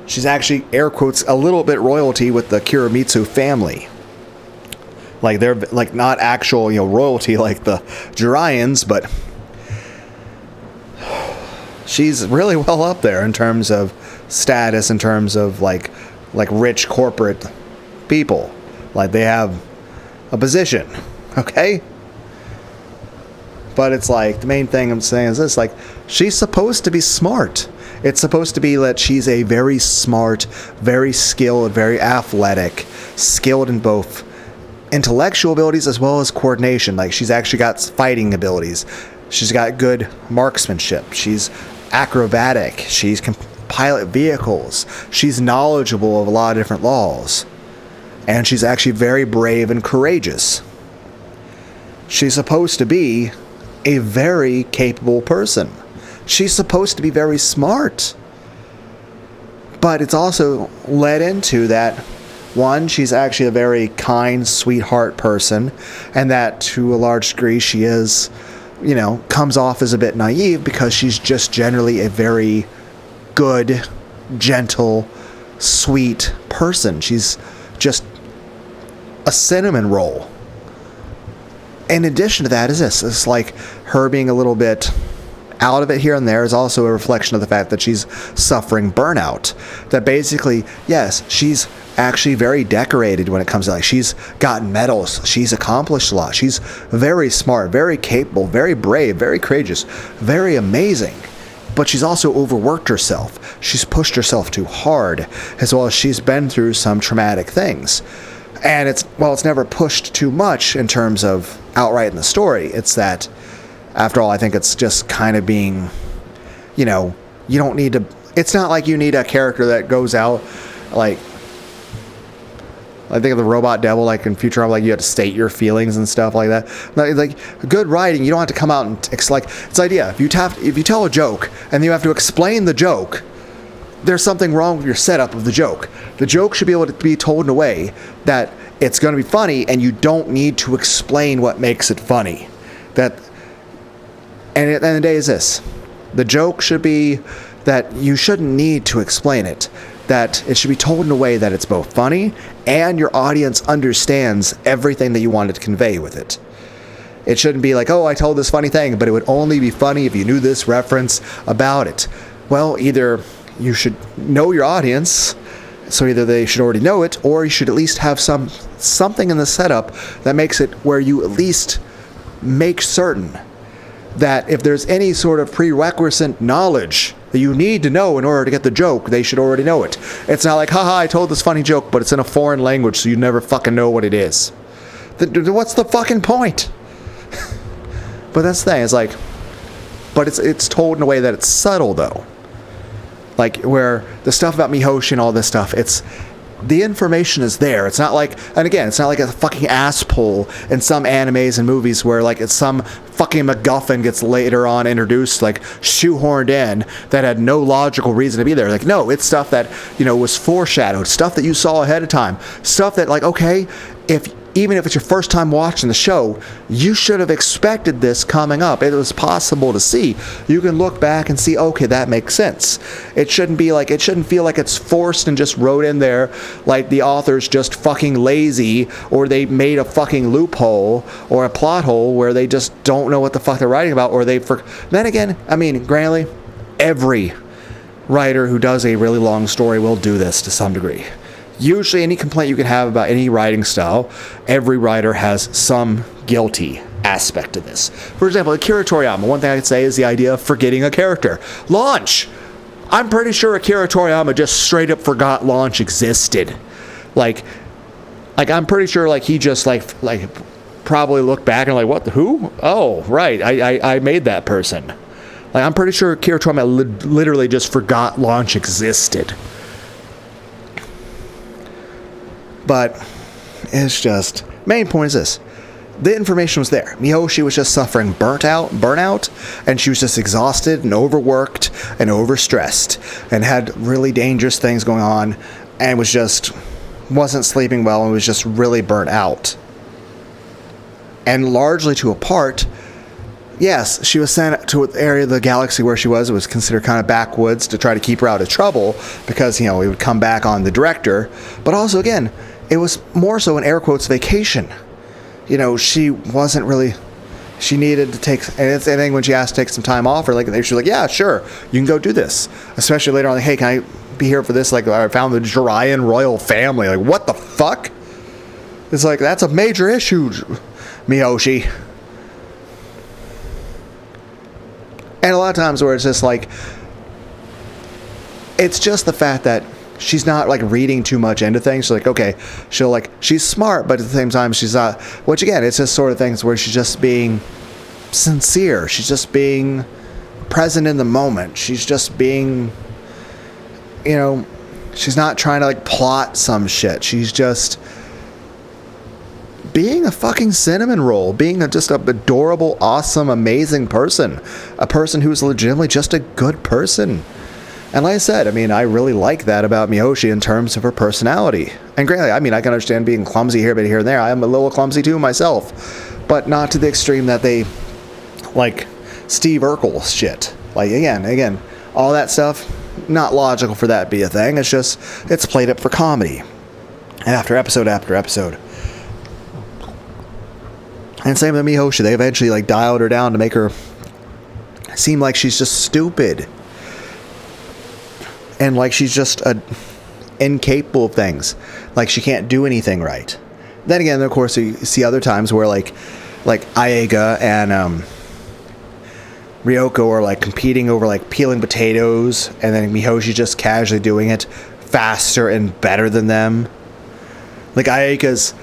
She's actually, air quotes, a little bit royalty with the Kirimitsu family. Like, they're like not actual, you know, royalty like the Jiraians, but she's really well up there in terms of status, in terms of like rich corporate people. Like, they have a position, okay? But it's like, the main thing I'm saying is this, like, she's supposed to be smart. It's supposed to be that she's a very smart, very skilled, very athletic, skilled in both intellectual abilities as well as coordination. Like, she's actually got fighting abilities. She's got good marksmanship. She's acrobatic. She can pilot vehicles. She's knowledgeable of a lot of different laws. And she's actually very brave and courageous. She's supposed to be a very capable person. She's supposed to be very smart. But it's also led into that, one, she's actually a very kind, sweetheart person, and that to a large degree she is, you know, comes off as a bit naive because she's just generally a very good, gentle, sweet person. She's just a cinnamon roll. In addition to that is this. It's like her being a little bit out of it here and there is also a reflection of the fact that she's suffering burnout. That basically, yes, she's actually very decorated when it comes to, like, she's gotten medals, she's accomplished a lot, she's very smart, very capable, very brave, very courageous, very amazing. But she's also overworked herself. She's pushed herself too hard, as well as she's been through some traumatic things. And it's never pushed too much in terms of outright in the story. It's that, after all, I think it's just kind of being, you know, you don't need to, it's not like you need a character that goes out, like, I think of the Robot Devil, like in Futurama, like you have to state your feelings and stuff like that. Like, good writing, you don't have to come out and, like, it's the idea, if you tell a joke and you have to explain the joke, there's something wrong with your setup of the joke. The joke should be able to be told in a way that it's going to be funny and you don't need to explain what makes it funny. And at the end of the day is this. The joke should be that you shouldn't need to explain it. That it should be told in a way that it's both funny and your audience understands everything that you wanted to convey with it. It shouldn't be like, oh, I told this funny thing, but it would only be funny if you knew this reference about it. Well, either you should know your audience, so either they should already know it, or you should at least have something in the setup that makes it where you at least make certain that if there's any sort of prerequisite knowledge that you need to know in order to get the joke, they should already know it. It's not like, haha, I told this funny joke, but it's in a foreign language, so you never fucking know what it is. What's the fucking point? But that's the thing, it's like, but it's told in a way that it's subtle, though. Like, where the stuff about Mihoshi and all this stuff, the information is there. It's not like, and again, it's not like a fucking ass pull in some animes and movies where, like, it's some fucking MacGuffin gets later on introduced, like, shoehorned in that had no logical reason to be there. Like, no, it's stuff that, you know, was foreshadowed, stuff that you saw ahead of time, stuff that, like, okay, if even if it's your first time watching the show, you should have expected this coming up. It was possible to see. You can look back and see, okay, that makes sense. It shouldn't feel like it's forced and just wrote in there like the author's just fucking lazy, or they made a fucking loophole or a plot hole where they just don't know what the fuck they're writing about, or then again, I mean, granted, every writer who does a really long story will do this to some degree. Usually any complaint you can have about any writing style, every writer has some guilty aspect of this. For example, Akira Toriyama, one thing I could say is the idea of forgetting a character. Launch! I'm pretty sure Akira Toriyama just straight up forgot Launch existed. Like I'm pretty sure he just probably looked back and what, who? Oh, right, I made that person. I'm pretty sure Akira Toriyama literally just forgot Launch existed. But it's just, main point is this. The information was there. Miyoshi was just suffering burnout, and she was just exhausted and overworked and overstressed and had really dangerous things going on and wasn't sleeping well and was just really burnt out. And largely to a part, yes, she was sent to an area of the galaxy where she was. It was considered kind of backwoods to try to keep her out of trouble because, he would come back on the director. But also, again, it was more so an air quotes vacation. She wasn't really, she needed to take, and it's anything when she asked to take some time off, or she was like, yeah, sure, you can go do this. Especially later on, hey, can I be here for this? I found the Jiraiyan royal family. What the fuck? It's that's a major issue, Miyoshi. And a lot of times where it's just it's just the fact that she's not reading too much into things. She's okay, she's smart, but at the same time she's not, which again, it's just sort of things where she's just being sincere. She's just being present in the moment. She's just being, she's not trying to plot some shit. She's just being a fucking cinnamon roll, being just an adorable, awesome, amazing person. A person who's legitimately just a good person. And like I said, I really like that about Miyoshi in terms of her personality. And granted, I can understand being clumsy here, but here and there. I am a little clumsy too myself. But not to the extreme that they, Steve Urkel shit. Again, all that stuff, not logical for that to be a thing. It's just, it's played up for comedy. And after episode after episode. And same with Miyoshi. They eventually, dialed her down to make her seem like she's just stupid. And she's just incapable of things. She can't do anything right. Then again, of course, you see other times where Ayega and Ryoko are competing over peeling potatoes, and then Miyoshi just casually doing it faster and better than them. Ayega's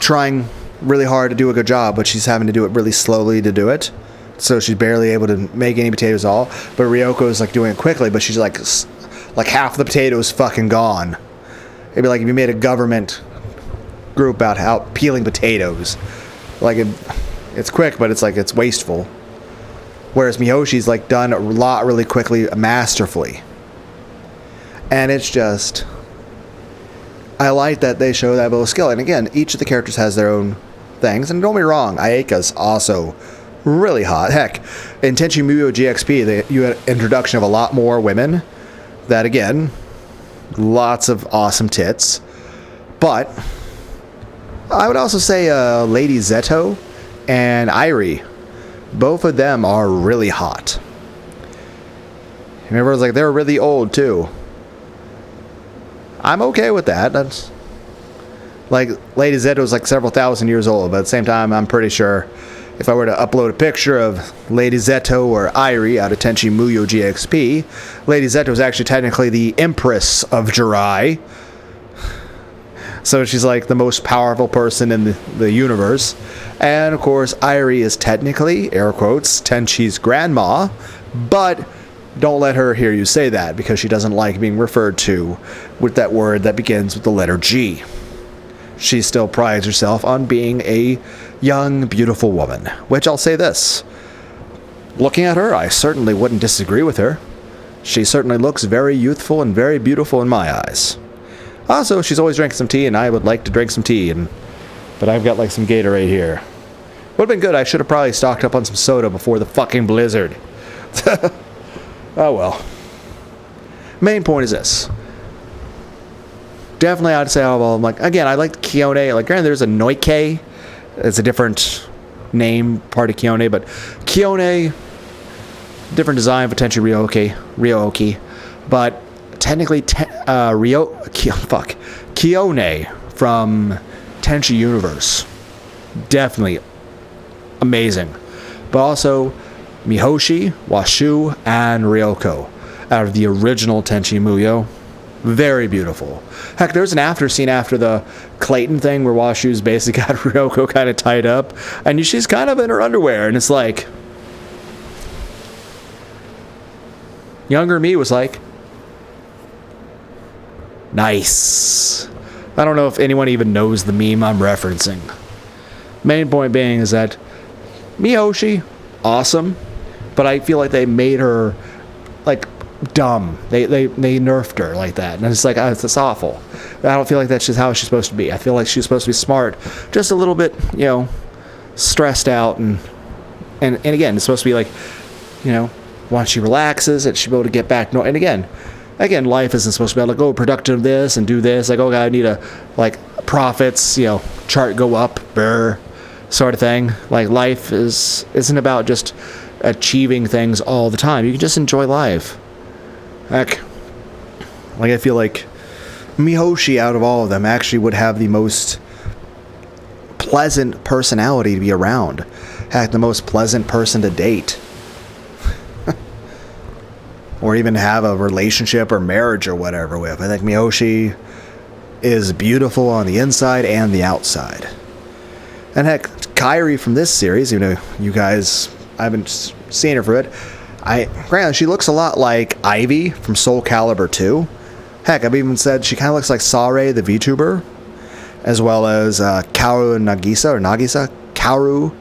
trying really hard to do a good job, but she's having to do it really slowly to do it. So she's barely able to make any potatoes at all. But Ryoko's doing it quickly, but she's half the potatoes fucking gone. It'd be if you made a government group about how peeling potatoes. It's quick, but it's wasteful. Whereas Miyoshi's done a lot really quickly, masterfully. And it's just, I like that they show that bit of skill. And again, each of the characters has their own things. And don't be wrong, Ayeka's also really hot. Heck, in Tenchi Muyo GXP, you had introduction of a lot more women. That again, lots of awesome tits. But I would also say Lady Zeto and Irie, both of them are really hot. And everyone's they're really old too. I'm okay with that. That's Lady Zeto's several thousand years old, but at the same time, I'm pretty sure if I were to upload a picture of Lady Zeto or Irie out of Tenchi Muyo GXP, Lady Zeto is actually technically the Empress of Jirai. So she's the most powerful person in the universe. And of course, Irie is technically, air quotes, Tenchi's grandma, but don't let her hear you say that because she doesn't like being referred to with that word that begins with the letter G. She still prides herself on being a young, beautiful woman, which I'll say this. Looking at her, I certainly wouldn't disagree with her. She certainly looks very youthful and very beautiful in my eyes. Also, she's always drinking some tea, and I would like to drink some tea, and But I've got like some Gatorade here. Would have been good. I should have probably stocked up on some soda before the fucking blizzard. Oh well. Main point is this. Definitely I'd say, oh, well, I'm like, again, I like Kione. Like, granted, there's a Noike. It's a different name, part of Kione, but Kione, different design, potentially Ryoki. But technically, Kione from Tenchi Universe. Definitely amazing. But also, Mihoshi, Washu, and Ryoko out of the original Tenchi Muyo. Very beautiful. Heck, there's an after scene after the Clayton thing where Washu's basically got Ryoko kind of tied up, and she's kind of in her underwear, and it's like, younger me was like, nice. I don't know if anyone even knows the meme I'm referencing. Main point being is that Mihoshi, awesome, but I feel like they made her like dumb. They nerfed her like that, and it's like, oh, it's awful. I don't feel like that's just how she's supposed to be. I feel like she's supposed to be smart, just a little bit, stressed out, and again, it's supposed to be like, once she relaxes, that she'll be able to get back. And again, life isn't supposed to be like, oh, productive this and do this. Like, oh, God, I need a profits, chart go up, sort of thing. Like, life isn't about just achieving things all the time. You can just enjoy life. Heck, I feel like Mihoshi out of all of them actually would have the most pleasant personality to be around. Heck, the most pleasant person to date. Or even have a relationship or marriage or whatever with. I think Mihoshi is beautiful on the inside and the outside. And heck, Kairi from this series, you guys, I haven't seen her for it. Granted, she looks a lot like Ivy from Soul Calibur 2. Heck, I've even said she kind of looks like Sare, the VTuber, as well as Kaoru Kaoru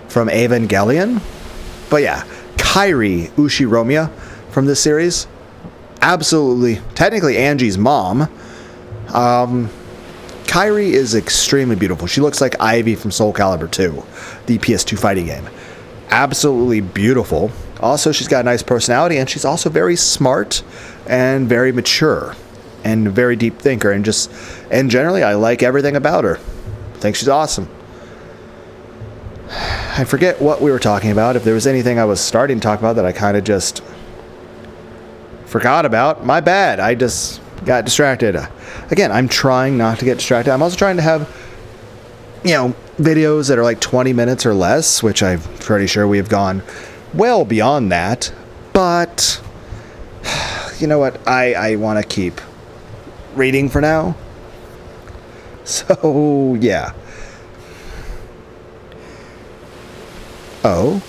from Evangelion. But yeah, Kairi Ushiromiya from this series, absolutely, technically Angie's mom. Kairi is extremely beautiful. She looks like Ivy from Soul Calibur 2, the PS2 fighting game. Absolutely beautiful. Also, she's got a nice personality, and she's also very smart and very mature and very deep thinker, and generally, I like everything about her. I think she's awesome. I forget what we were talking about. If there was anything I was starting to talk about that I kind of just forgot about, my bad. I just got distracted. Again, I'm trying not to get distracted. I'm also trying to have, videos that are like 20 minutes or less, which I'm pretty sure we have gone well beyond that. But, you know what? I want to keep reading for now. So, yeah. Oh,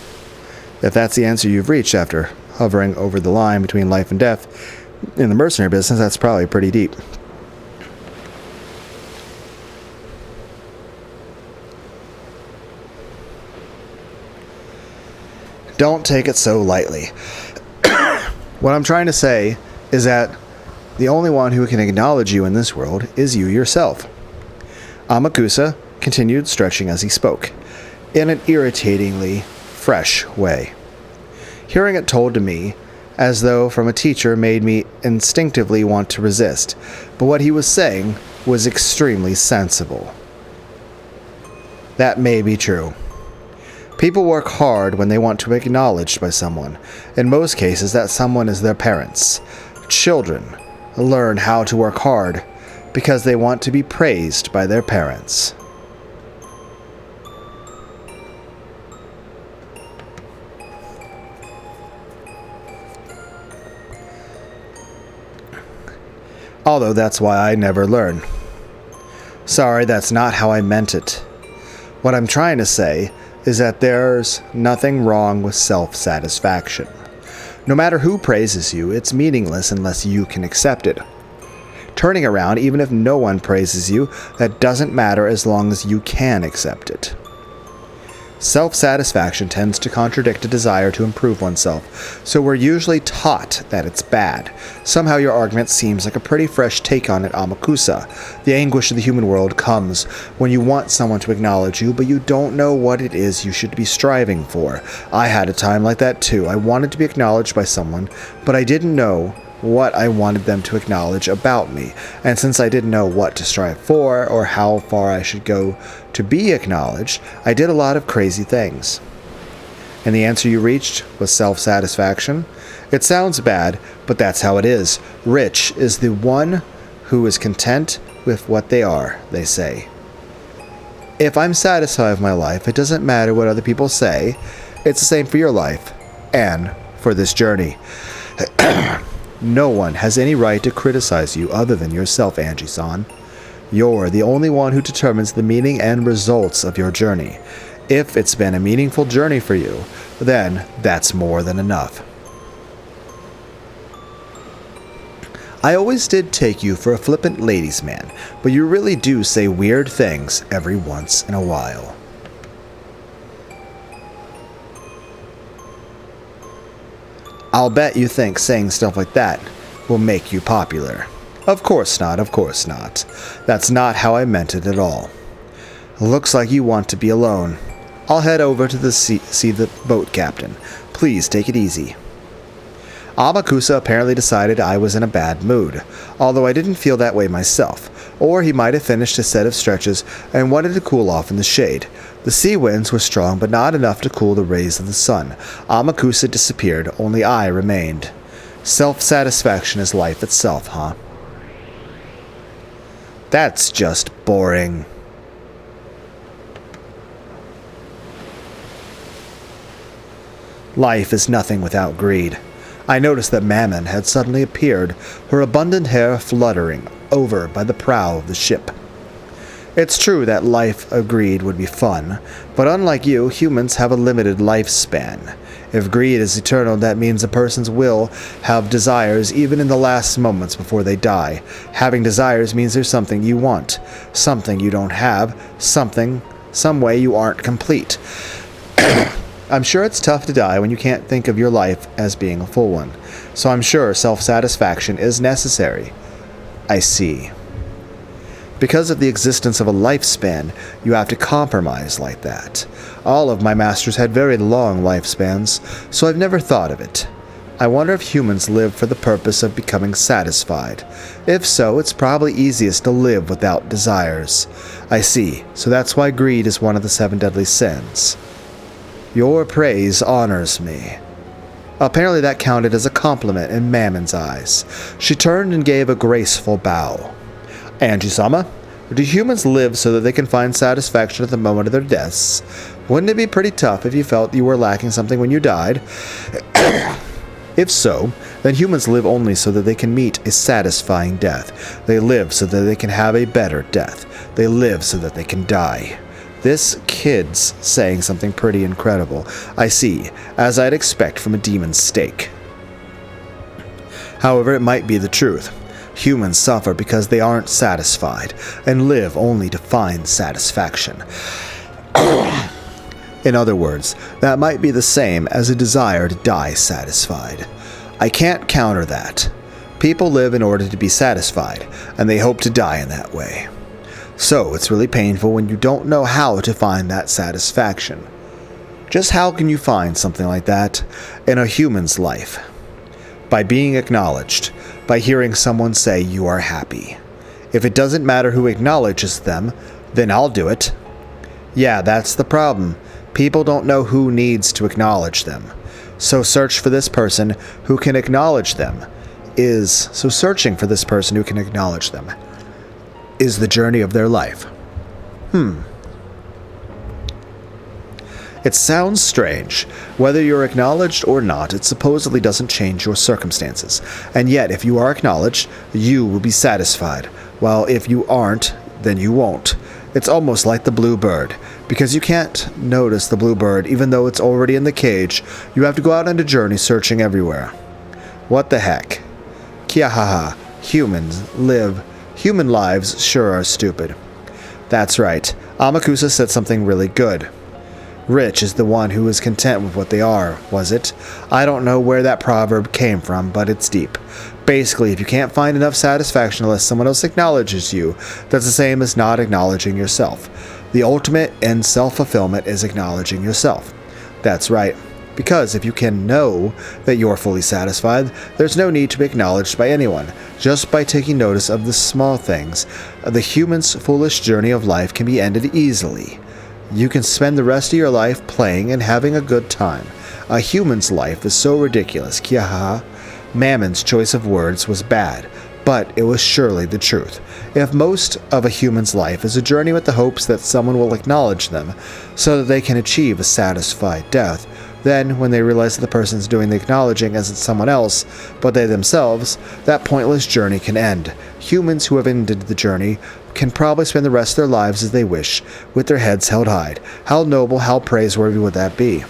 if that's the answer you've reached after hovering over the line between life and death in the mercenary business, that's probably pretty deep. Don't take it so lightly. What I'm trying to say is that the only one who can acknowledge you in this world is you yourself. Amakusa continued stretching as he spoke, in an irritatingly fresh way. Hearing it told to me, as though from a teacher, made me instinctively want to resist, but what he was saying was extremely sensible. That may be true. People work hard when they want to be acknowledged by someone. In most cases, that someone is their parents. Children learn how to work hard because they want to be praised by their parents. Although that's why I never learn. Sorry, that's not how I meant it. What I'm trying to say is that there's nothing wrong with self-satisfaction. No matter who praises you, it's meaningless unless you can accept it. Turning around, even if no one praises you, that doesn't matter as long as you can accept it. Self-satisfaction tends to contradict a desire to improve oneself, so we're usually taught that it's bad. Somehow your argument seems like a pretty fresh take on it, Amakusa. The anguish of the human world comes when you want someone to acknowledge you, but you don't know what it is you should be striving for. I had a time like that too. I wanted to be acknowledged by someone, but I didn't know what I wanted them to acknowledge about me, and since I didn't know what to strive for or how far I should go to be acknowledged, I did a lot of crazy things. And the answer you reached was self-satisfaction? It sounds bad, but that's how it is. Rich is the one who is content with what they are, they say. If I'm satisfied with my life, it doesn't matter what other people say. It's the same for your life, and for this journey. No one has any right to criticize you other than yourself, Angie-san. You're the only one who determines the meaning and results of your journey. If it's been a meaningful journey for you, then that's more than enough. I always did take you for a flippant ladies' man, but you really do say weird things every once in a while. I'll bet you think saying stuff like that will make you popular. Of course not, of course not. That's not how I meant it at all. Looks like you want to be alone. I'll head over to see the boat captain. Please take it easy. Amakusa apparently decided I was in a bad mood, although I didn't feel that way myself, or he might have finished a set of stretches and wanted to cool off in the shade. The sea winds were strong, but not enough to cool the rays of the sun. Amakusa disappeared, only I remained. Self-satisfaction is life itself, huh? That's just boring. Life is nothing without greed. I noticed that Mammon had suddenly appeared, her abundant hair fluttering over by the prow of the ship. It's true that life of greed would be fun, but unlike you, humans have a limited lifespan. If greed is eternal, that means a person's will have desires even in the last moments before they die. Having desires means there's something you want, something you don't have, some way you aren't complete. I'm sure it's tough to die when you can't think of your life as being a full one, so I'm sure self-satisfaction is necessary. I see. Because of the existence of a lifespan, you have to compromise like that. All of my masters had very long lifespans, so I've never thought of it. I wonder if humans live for the purpose of becoming satisfied. If so, it's probably easiest to live without desires. I see, so that's why greed is one of the 7 deadly sins. Your praise honors me. Apparently that counted as a compliment in Mammon's eyes. She turned and gave a graceful bow. Angie-sama, do humans live so that they can find satisfaction at the moment of their deaths? Wouldn't it be pretty tough if you felt you were lacking something when you died? If so, then humans live only so that they can meet a satisfying death. They live so that they can have a better death. They live so that they can die. This kid's saying something pretty incredible. I see, as I'd expect from a demon's steak. However, it might be the truth. Humans suffer because they aren't satisfied, and live only to find satisfaction. In other words, that might be the same as a desire to die satisfied. I can't counter that. People live in order to be satisfied, and they hope to die in that way. So it's really painful when you don't know how to find that satisfaction. Just how can you find something like that in a human's life? By being acknowledged, by hearing someone say you are happy. If it doesn't matter who acknowledges them, then I'll do it. Yeah, that's the problem. People don't know who needs to acknowledge them. So searching for this person who can acknowledge them is the journey of their life. It sounds strange. Whether you're acknowledged or not, it supposedly doesn't change your circumstances. And yet, if you are acknowledged, you will be satisfied. While if you aren't, then you won't. It's almost like the blue bird. Because you can't notice the blue bird even though it's already in the cage, you have to go out on a journey searching everywhere. What the heck? Kiahaha. Human lives sure are stupid. That's right. Amakusa said something really good. Rich is the one who is content with what they are, was it? I don't know where that proverb came from, but it's deep. Basically, if you can't find enough satisfaction unless someone else acknowledges you, that's the same as not acknowledging yourself. The ultimate in self-fulfillment is acknowledging yourself. That's right. Because if you can know that you're fully satisfied, there's no need to be acknowledged by anyone. Just by taking notice of the small things, the human's foolish journey of life can be ended easily. You can spend the rest of your life playing and having a good time. A human's life is so ridiculous. Kiaha. Mammon's choice of words was bad, but it was surely the truth. If most of a human's life is a journey with the hopes that someone will acknowledge them so that they can achieve a satisfied death, then, when they realize that the person's doing the acknowledging isn't someone else, but they themselves, that pointless journey can end. Humans who have ended the journey can probably spend the rest of their lives as they wish, with their heads held high. How noble, how praiseworthy would that be?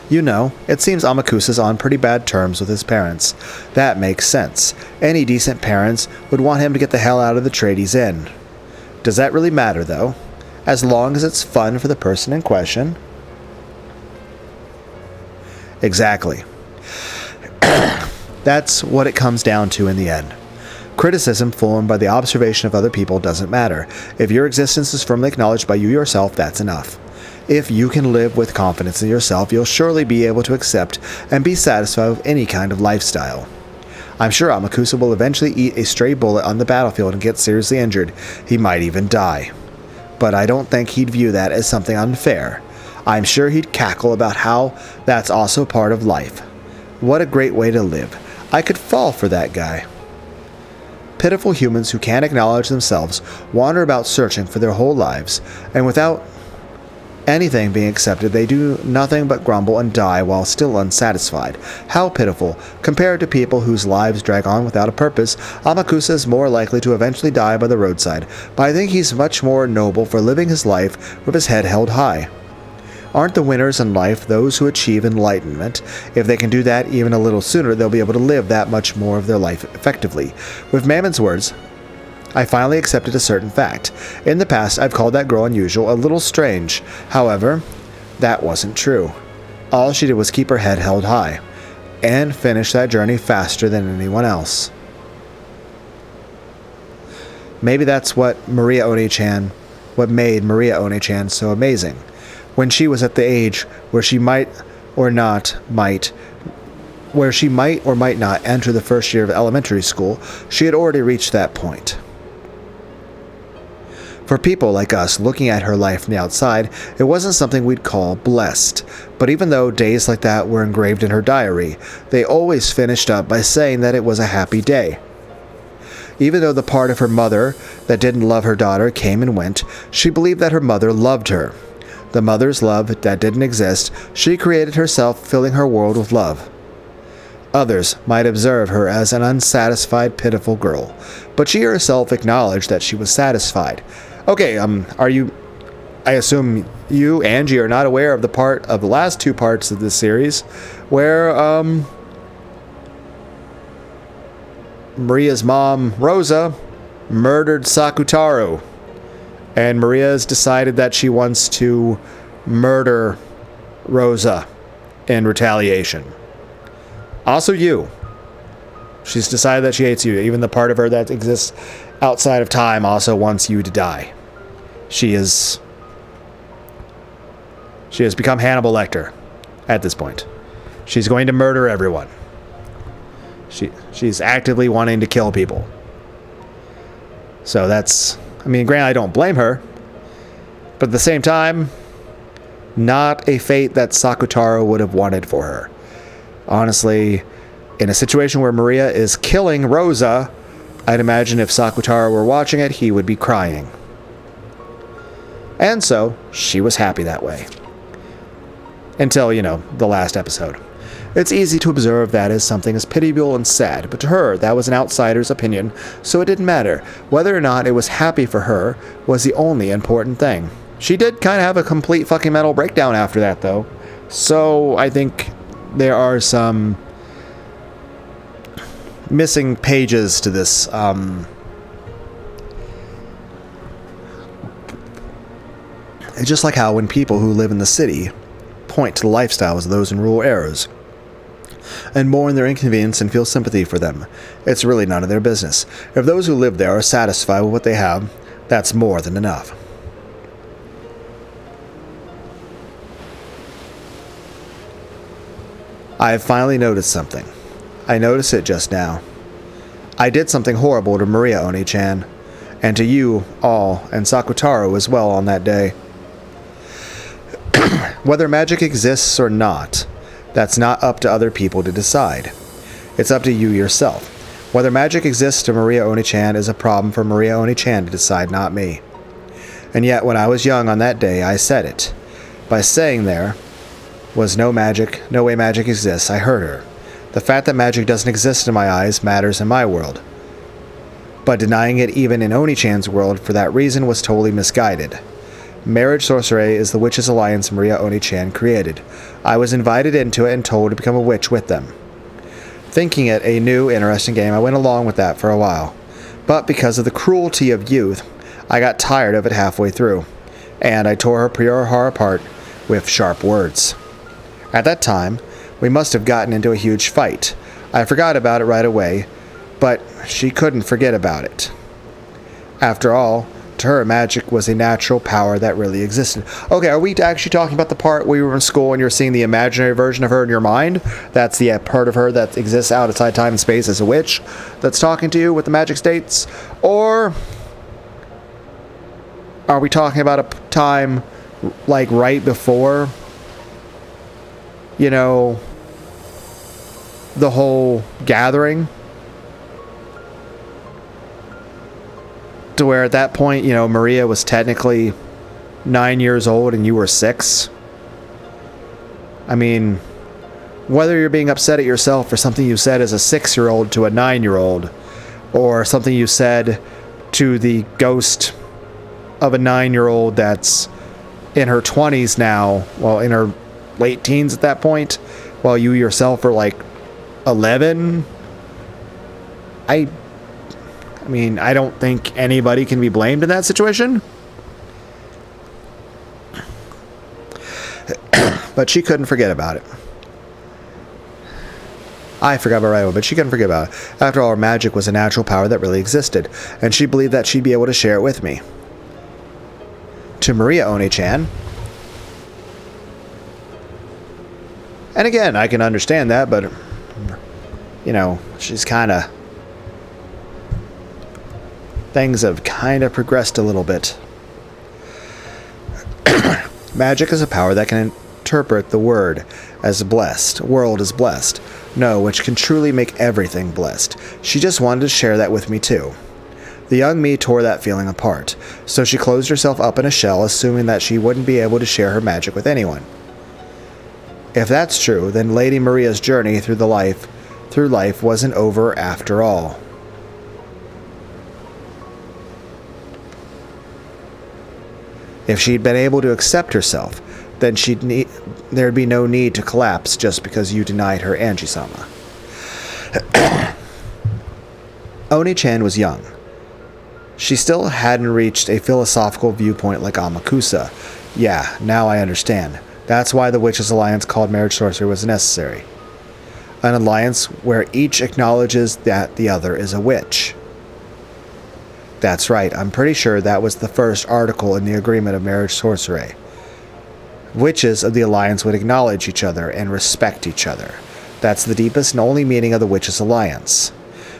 You know, it seems Amakusa's on pretty bad terms with his parents. That makes sense. Any decent parents would want him to get the hell out of the trade he's in. Does that really matter, though? As long as it's fun for the person in question? Exactly. That's what it comes down to in the end. Criticism formed by the observation of other people doesn't matter. If your existence is firmly acknowledged by you yourself, that's enough. If you can live with confidence in yourself, you'll surely be able to accept and be satisfied with any kind of lifestyle. I'm sure Amakusa will eventually eat a stray bullet on the battlefield and get seriously injured. He might even die. But I don't think he'd view that as something unfair. I'm sure he'd cackle about how that's also part of life. What a great way to live. I could fall for that guy. Pitiful humans who can't acknowledge themselves wander about searching for their whole lives, and without anything being accepted, they do nothing but grumble and die while still unsatisfied. How pitiful. Compared to people whose lives drag on without a purpose, Amakusa is more likely to eventually die by the roadside, but I think he's much more noble for living his life with his head held high. Aren't the winners in life those who achieve enlightenment? If they can do that even a little sooner, they'll be able to live that much more of their life effectively. With Mammon's words, I finally accepted a certain fact. In the past, I've called that girl unusual, a little strange. However, that wasn't true. All she did was keep her head held high, and finish that journey faster than anyone else. Maybe that's what made Maria One-chan so amazing. When she was at the age where she might or might not enter the first year of elementary school, she had already reached that point. For people like us looking at her life from the outside, it wasn't something we'd call blessed. But even though days like that were engraved in her diary, they always finished up by saying that it was a happy day. Even though the part of her mother that didn't love her daughter came and went, she believed that her mother loved her. The mother's love that didn't exist, she created herself, filling her world with love. Others might observe her as an unsatisfied, pitiful girl, but she herself acknowledged that she was satisfied. Okay, I assume you, Angie, are not aware of the last two parts of this series, where, Maria's mom, Rosa, murdered Sakutaro. And Maria's decided that she wants to murder Rosa in retaliation. Also you. She's decided that she hates you. Even the part of her that exists outside of time also wants you to die. She has become Hannibal Lecter at this point. She's going to murder everyone. She's actively wanting to kill people. So that's... granted, I don't blame her, but at the same time, not a fate that Sakutaro would have wanted for her. Honestly, in a situation where Maria is killing Rosa, I'd imagine if Sakutaro were watching it, he would be crying. And so, she was happy that way. Until, the last episode. It's easy to observe that as something as pitiable and sad, but to her, that was an outsider's opinion, so it didn't matter. Whether or not it was happy for her was the only important thing. She did kind of have a complete fucking mental breakdown after that, though. So, I think there are some missing pages to this, It's just like how when people who live in the city point to the lifestyles of those in rural areas and mourn their inconvenience and feel sympathy for them, it's really none of their business. If those who live there are satisfied with what they have, that's more than enough. I have finally noticed something. I noticed it just now. I did something horrible to Maria Oni-chan, and to you all, and Sakutaro as well on that day. Whether magic exists or not, that's not up to other people to decide. It's up to you yourself. Whether magic exists to Maria Oni-chan is a problem for Maria Oni-chan to decide, not me. And yet, when I was young on that day, I said it. By saying there was no way magic exists, I hurt her. The fact that magic doesn't exist in my eyes matters in my world. But denying it even in Oni-chan's world for that reason was totally misguided. Marriage Sorcery is the Witches' Alliance Maria Oni-chan created. I was invited into it and told to become a witch with them. Thinking it a new, interesting game, I went along with that for a while. But because of the cruelty of youth, I got tired of it halfway through, and I tore her pure heart apart with sharp words. At that time, we must have gotten into a huge fight. I forgot about it right away, but she couldn't forget about it. After all, to her, magic was a natural power that really existed. Okay, are we actually talking about the part where you were in school and you're seeing the imaginary version of her in your mind? That's the part of her that exists outside time and space as a witch that's talking to you with the magic states? Or are we talking about a time like right before, you know, the whole gathering? To where at that point, you know, Maria was technically 9 years old and you were 6. I mean, whether you're being upset at yourself for something you said as a 6-year-old to a 9-year-old, or something you said to the ghost of a 9-year-old that's in her 20s now, well, in her late teens at that point, while you yourself are like 11, I mean, I don't think anybody can be blamed in that situation. But she couldn't forget about it. I forgot about it right away, but she couldn't forget about it. After all, magic was a natural power that really existed, and she believed that she'd be able to share it with me. To Maria Oni-chan. And again, I can understand that, but, you know, she's kind of... Things have kind of progressed a little bit. Magic is a power that can interpret the word as blessed, world as blessed. No, which can truly make everything blessed. She just wanted to share that with me too. The young me tore that feeling apart, so she closed herself up in a shell, assuming that she wouldn't be able to share her magic with anyone. If that's true, then Lady Maria's journey through life wasn't over after all. If she'd been able to accept herself, then there'd be no need to collapse just because you denied her Angie-sama. Oni-chan was young. She still hadn't reached a philosophical viewpoint like Amakusa. Yeah, now I understand. That's why the Witches' Alliance called Marriage Sorcery was necessary. An alliance where each acknowledges that the other is a witch. That's right, I'm pretty sure that was the first article in the agreement of Marriage Sorcery. Witches of the Alliance would acknowledge each other and respect each other. That's the deepest and only meaning of the Witches' Alliance.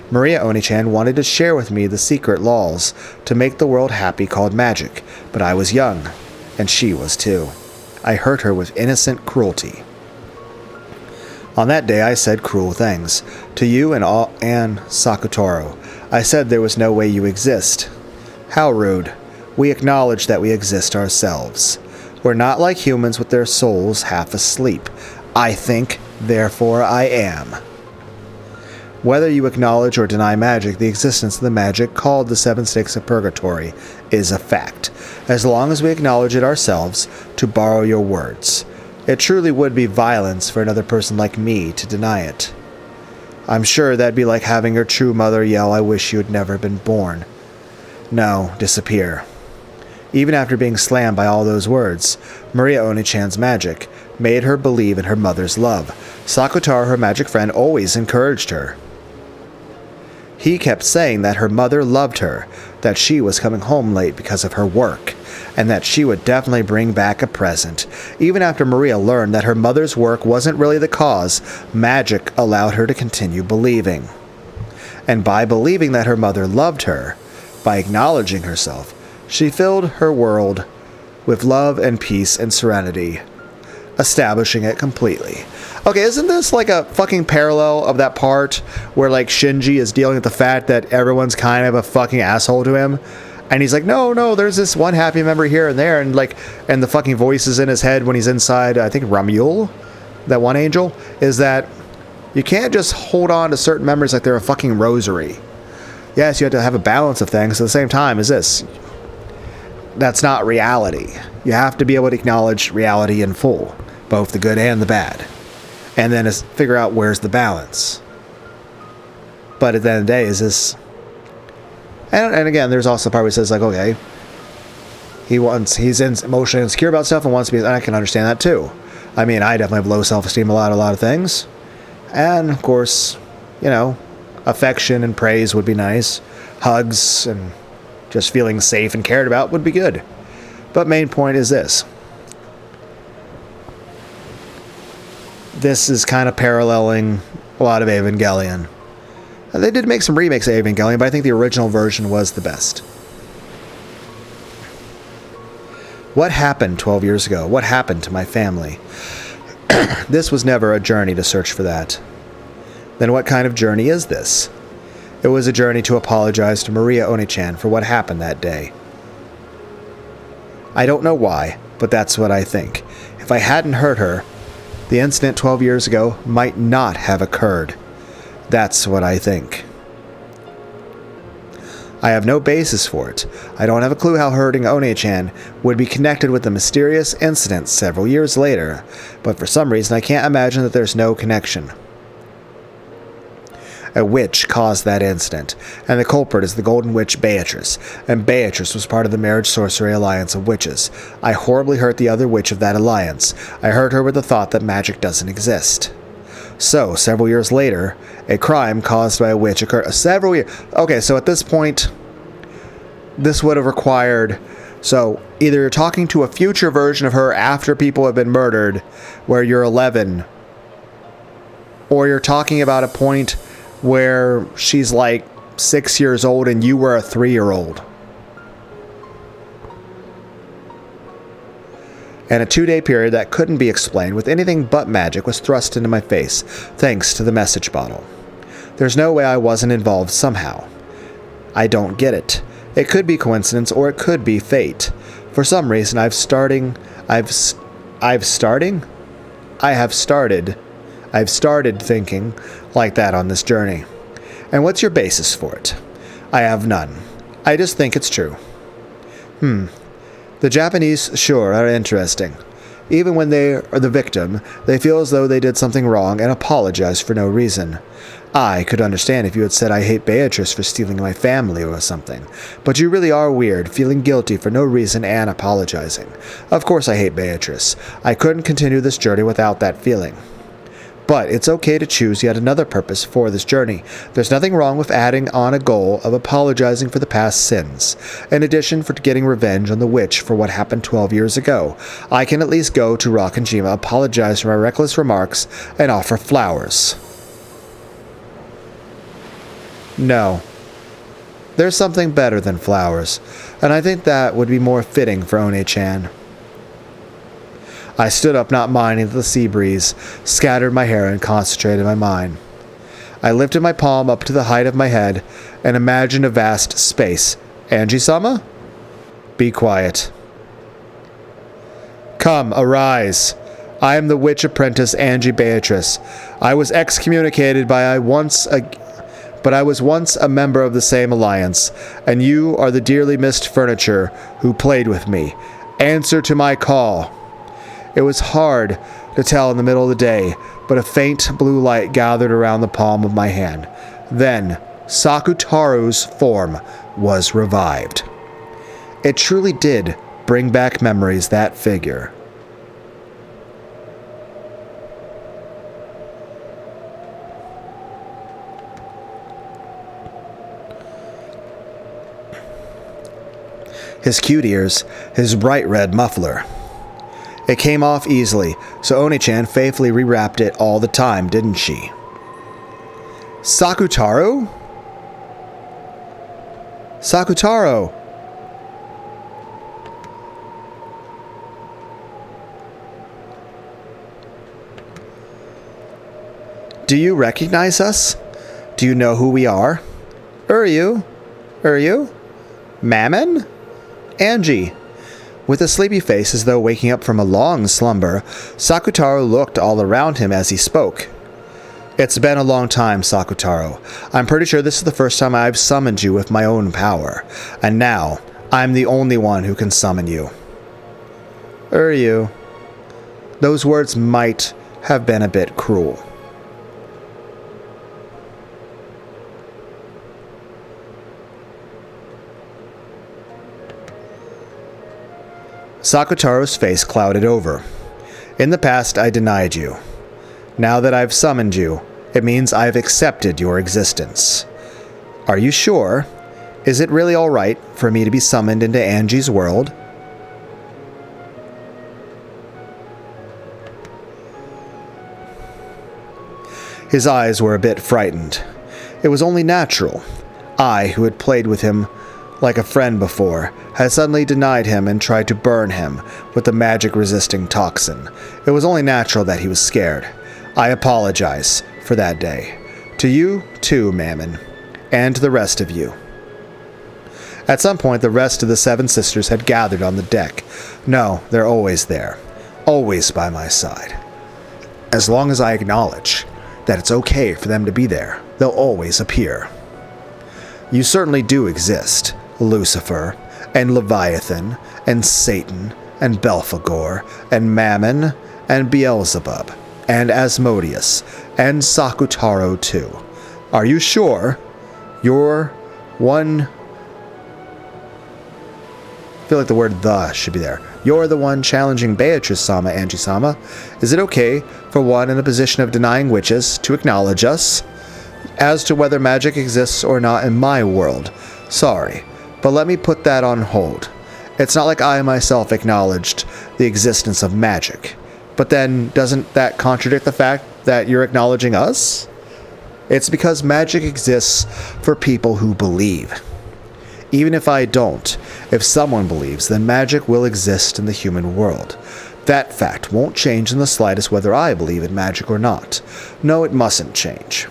Maria Oni-chan wanted to share with me the secret laws to make the world happy called magic, but I was young, and she was too. I hurt her with innocent cruelty. On that day I said cruel things. To you and Sakutaro. I said there was no way you exist. How rude. We acknowledge that we exist ourselves. We're not like humans with their souls half asleep. I think, therefore I am. Whether you acknowledge or deny magic, the existence of the magic called the 7 Sticks of Purgatory is a fact, as long as we acknowledge it ourselves, to borrow your words. It truly would be violence for another person like me to deny it. I'm sure that'd be like having your true mother yell, "I wish you had never been born." No, disappear. Even after being slammed by all those words, Maria Oni-chan's magic made her believe in her mother's love. Sakutaro, her magic friend, always encouraged her. He kept saying that her mother loved her, that she was coming home late because of her work, and that she would definitely bring back a present. Even after Maria learned that her mother's work wasn't really the cause, magic allowed her to continue believing. And by believing that her mother loved her, by acknowledging herself, she filled her world with love and peace and serenity, establishing it completely. Okay, isn't this like a fucking parallel of that part where like Shinji is dealing with the fact that everyone's kind of a fucking asshole to him? And he's like, no, there's this one happy member here and there, and the fucking voices in his head when he's inside, I think Ramul, that one angel, is that you can't just hold on to certain memories like they're a fucking rosary. Yes, you have to have a balance of things. At the same time as this, that's not reality. You have to be able to acknowledge reality in full, both the good and the bad, and then figure out where's the balance. But at the end of the day, is this... And again, there's also the part where he says, like, okay, he's emotionally insecure about stuff and wants to be... And I can understand that, too. I mean, I definitely have low self-esteem about a lot of things. And, of course, you know, affection and praise would be nice. Hugs and just feeling safe and cared about would be good. But main point is this. This is kind of paralleling a lot of Evangelion. They did make some remakes of Evangelion, but I think the original version was the best. What happened 12 years ago? What happened to my family? This was never a journey to search for that. Then what kind of journey is this? It was a journey to apologize to Maria Oni-chan for what happened that day. I don't know why, but that's what I think. If I hadn't hurt her, the incident 12 years ago might not have occurred. That's what I think. I have no basis for it. I don't have a clue how hurting Oni-chan would be connected with the mysterious incident several years later, but for some reason I can't imagine that there's no connection. A witch caused that incident, and the culprit is the Golden Witch Beatrice, and Beatrice was part of the Marriage Sorcery Alliance of Witches. I horribly hurt the other witch of that alliance. I hurt her with the thought that magic doesn't exist. So, several years later, a crime caused by a witch occurred. Several years... Okay, so at this point, this would have required... So, either you're talking to a future version of her after people have been murdered, where you're 11, or you're talking about a point where she's like 6 years old and you were a 3-year-old. And a 2-day period that couldn't be explained with anything but magic was thrust into my face, thanks to the message bottle. There's no way I wasn't involved somehow. I don't get it. It could be coincidence or it could be fate. For some reason I've started thinking like that on this journey. And what's your basis for it? I have none. I just think it's true. The Japanese sure are interesting. Even when they are the victim, they feel as though they did something wrong and apologize for no reason. I could understand if you had said I hate Beatrice for stealing my family or something, but you really are weird, feeling guilty for no reason and apologizing. Of course I hate Beatrice. I couldn't continue this journey without that feeling. But it's okay to choose yet another purpose for this journey. There's nothing wrong with adding on a goal of apologizing for the past sins. In addition, for getting revenge on the witch for what happened 12 years ago, I can at least go to Rokkenjima, apologize for my reckless remarks, and offer flowers. No. There's something better than flowers, and I think that would be more fitting for One-chan. I stood up, not minding the sea breeze, scattered my hair, and concentrated my mind. I lifted my palm up to the height of my head and imagined a vast space. Angie-sama? Be quiet. Come, arise. I am the witch apprentice Angie Beatrice. I was excommunicated but I was once a member of the same alliance, and you are the dearly missed furniture who played with me. Answer to my call. It was hard to tell in the middle of the day, but a faint blue light gathered around the palm of my hand. Then, Sakutaro's form was revived. It truly did bring back memories, that figure. His cute ears, his bright red muffler. It came off easily, so Oni-chan faithfully rewrapped it all the time, didn't she? Sakutaro? Sakutaro! Do you recognize us? Do you know who we are? Uryu? Mammon? Angie. With a sleepy face as though waking up from a long slumber, Sakutaro looked all around him as he spoke. It's been a long time, Sakutaro. I'm pretty sure this is the first time I've summoned you with my own power, and now I'm the only one who can summon you. Uryu. Those words might have been a bit cruel. Sakutaro's face clouded over. In the past, I denied you. Now that I've summoned you, it means I've accepted your existence. Are you sure? Is it really all right for me to be summoned into Angie's world? His eyes were a bit frightened. It was only natural. I, who had played with him like a friend before, had suddenly denied him and tried to burn him with the magic-resisting toxin. It was only natural that he was scared. I apologize for that day. To you, too, Mammon. And to the rest of you. At some point, the rest of the 7 sisters had gathered on the deck. No, they're always there. Always by my side. As long as I acknowledge that it's okay for them to be there, they'll always appear. You certainly do exist, Lucifer, and Leviathan, and Satan, and Belphegor, and Mammon, and Beelzebub, and Asmodeus, and Sakutaro too. Are you sure? You're one... I feel like the word "the" should be there. You're the one challenging Beatrice-sama, Angie-sama. Is it okay for one in a position of denying witches to acknowledge us? As to whether magic exists or not in my world, sorry, but let me put that on hold. It's not like I myself acknowledged the existence of magic. But then, doesn't that contradict the fact that you're acknowledging us? It's because magic exists for people who believe. Even if I don't, if someone believes, then magic will exist in the human world. That fact won't change in the slightest whether I believe in magic or not. No, it mustn't change.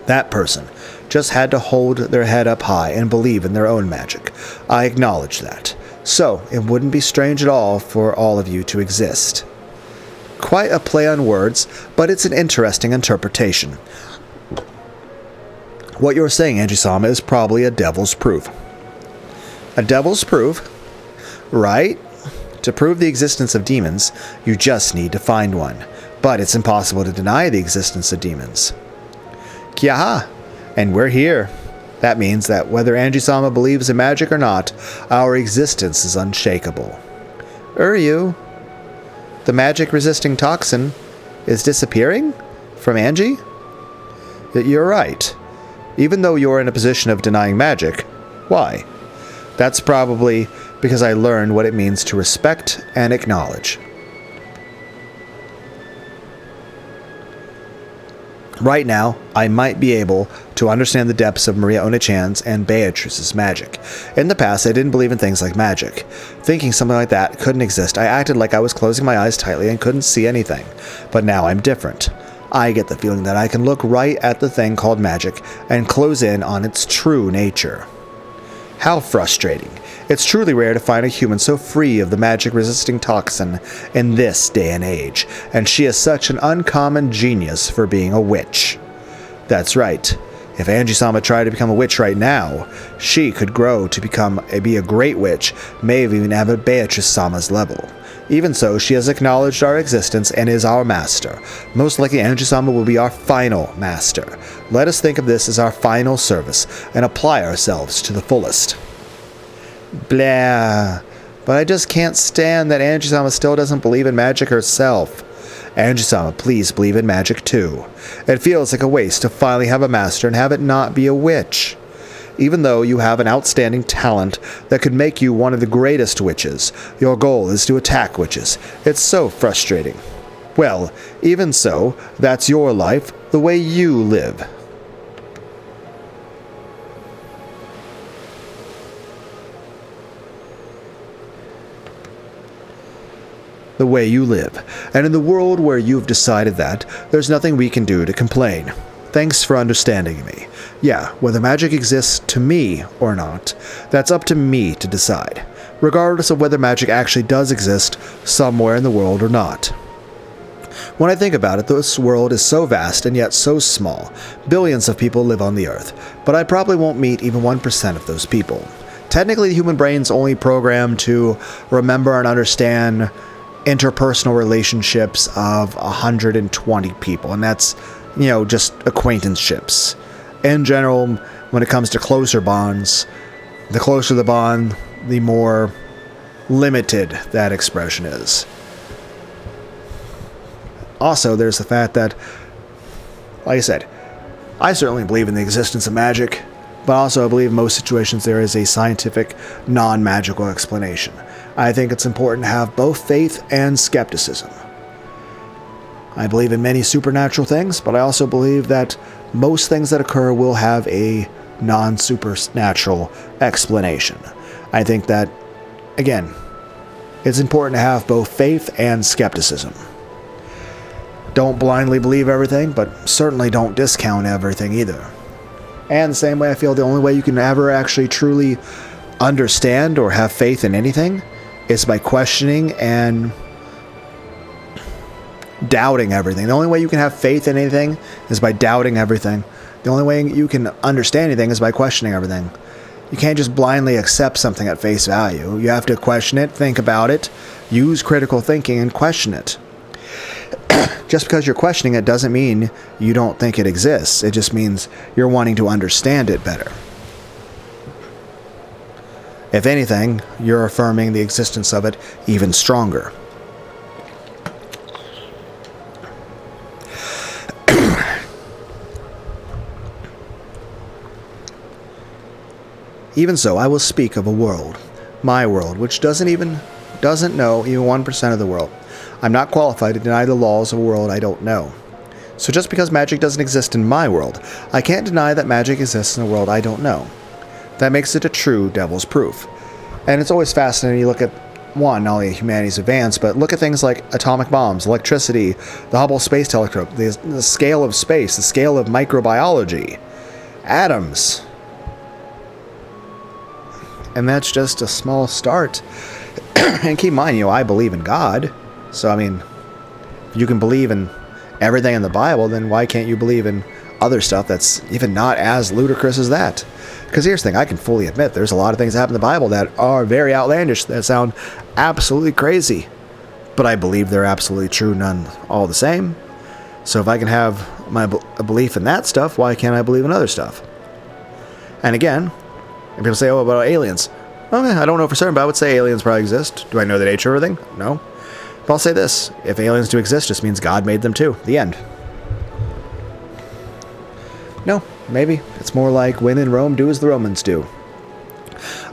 That person just had to hold their head up high and believe in their own magic. I acknowledge that. So, it wouldn't be strange at all for all of you to exist. Quite a play on words, but it's an interesting interpretation. What you're saying, Angie-sama, is probably a devil's proof. A devil's proof? Right? To prove the existence of demons, you just need to find one. But it's impossible to deny the existence of demons. Kyaha! And we're here. That means that whether Angie-sama believes in magic or not, our existence is unshakable. Uryu, the magic-resisting toxin is disappearing from Angie? You're right. Even though you're in a position of denying magic, why? That's probably because I learned what it means to respect and acknowledge. Right now, I might be able to understand the depths of Maria Oni-chan's and Beatrice's magic. In the past, I didn't believe in things like magic. Thinking something like that couldn't exist, I acted like I was closing my eyes tightly and couldn't see anything. But now I'm different. I get the feeling that I can look right at the thing called magic and close in on its true nature. How frustrating. It's truly rare to find a human so free of the magic-resisting toxin in this day and age, and she is such an uncommon genius for being a witch. That's right. If Angie-sama tried to become a witch right now, she could grow to be a great witch, may even have a Beatrice-sama's level. Even so, she has acknowledged our existence and is our master. Most likely Angie-sama will be our final master. Let us think of this as our final service and apply ourselves to the fullest. Blah. But I just can't stand that Angie-sama still doesn't believe in magic herself. Angie-sama, please believe in magic too. It feels like a waste to finally have a master and have it not be a witch. Even though you have an outstanding talent that could make you one of the greatest witches, your goal is to attack witches. It's so frustrating. Well, even so, that's your life, the way you live. The way you live. And in the world where you've decided that, there's nothing we can do to complain. Thanks for understanding me. Yeah, whether magic exists to me or not, that's up to me to decide, regardless of whether magic actually does exist somewhere in the world or not. When I think about it, this world is so vast and yet so small. Billions of people live on the Earth, but I probably won't meet even 1% of those people. Technically, the human brain's only programmed to remember and understand interpersonal relationships of 120 people, and that's, just acquaintanceships. In general, when it comes to closer bonds, the closer the bond, the more limited that expression is. Also, there's the fact that, like I said, I certainly believe in the existence of magic, but also I believe in most situations there is a scientific, non-magical explanation. I think it's important to have both faith and skepticism. I believe in many supernatural things, but I also believe that most things that occur will have a non-supernatural explanation. I think that, again, it's important to have both faith and skepticism. Don't blindly believe everything, but certainly don't discount everything either. And the same way I feel the only way you can ever actually truly understand or have faith in anything is by questioning and doubting everything. The only way you can have faith in anything is by doubting everything. The only way you can understand anything is by questioning everything. You can't just blindly accept something at face value. You have to question it, think about it, use critical thinking, and question it. Just because you're questioning it doesn't mean you don't think it exists. It just means you're wanting to understand it better. If anything, you're affirming the existence of it even stronger. Even so, I will speak of a world, my world, which doesn't know even 1% of the world. I'm not qualified to deny the laws of a world I don't know. So just because magic doesn't exist in my world, I can't deny that magic exists in a world I don't know. That makes it a true devil's proof. And it's always fascinating. You look at, one, not only humanity's advance, but look at things like atomic bombs, electricity, the Hubble Space Telescope, the scale of space, the scale of microbiology, atoms. And that's just a small start. And keep in mind, I believe in God. So, if you can believe in everything in the Bible, then why can't you believe in other stuff that's even not as ludicrous as that? Because here's the thing, I can fully admit there's a lot of things that happen in the Bible that are very outlandish, that sound absolutely crazy. But I believe they're absolutely true, none all the same. So if I can have my belief in that stuff, why can't I believe in other stuff? And again, and people say, about aliens. Okay, I don't know for certain, but I would say aliens probably exist. Do I know the nature of everything? No. But I'll say this, if aliens do exist, just means God made them too. The end. No, maybe. It's more like when in Rome, do as the Romans do.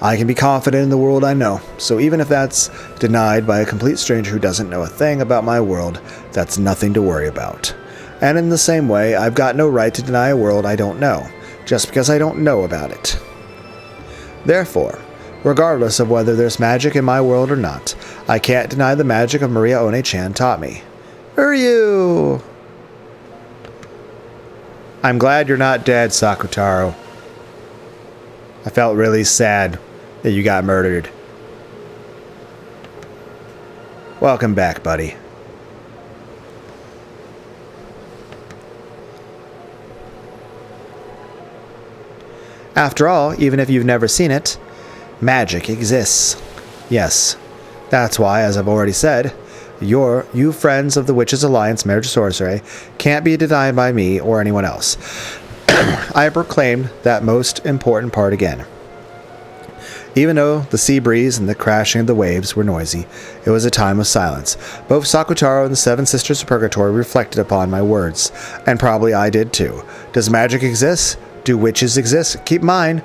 I can be confident in the world I know, so even if that's denied by a complete stranger who doesn't know a thing about my world, that's nothing to worry about. And in the same way, I've got no right to deny a world I don't know, just because I don't know about it. Therefore, regardless of whether there's magic in my world or not, I can't deny the magic of Maria One-chan taught me. Ryu! I'm glad you're not dead, Sakutaro. I felt really sad that you got murdered. Welcome back, buddy. After all, even if you've never seen it, magic exists. Yes, that's why, as I've already said, you friends of the Witches' Alliance Marriage of Sorcery can't be denied by me or anyone else. I proclaimed that most important part again. Even though the sea breeze and the crashing of the waves were noisy, it was a time of silence. Both Sakutaro and the Seven Sisters of Purgatory reflected upon my words, and probably I did too. Does magic exist? Do witches exist? Keep in mind,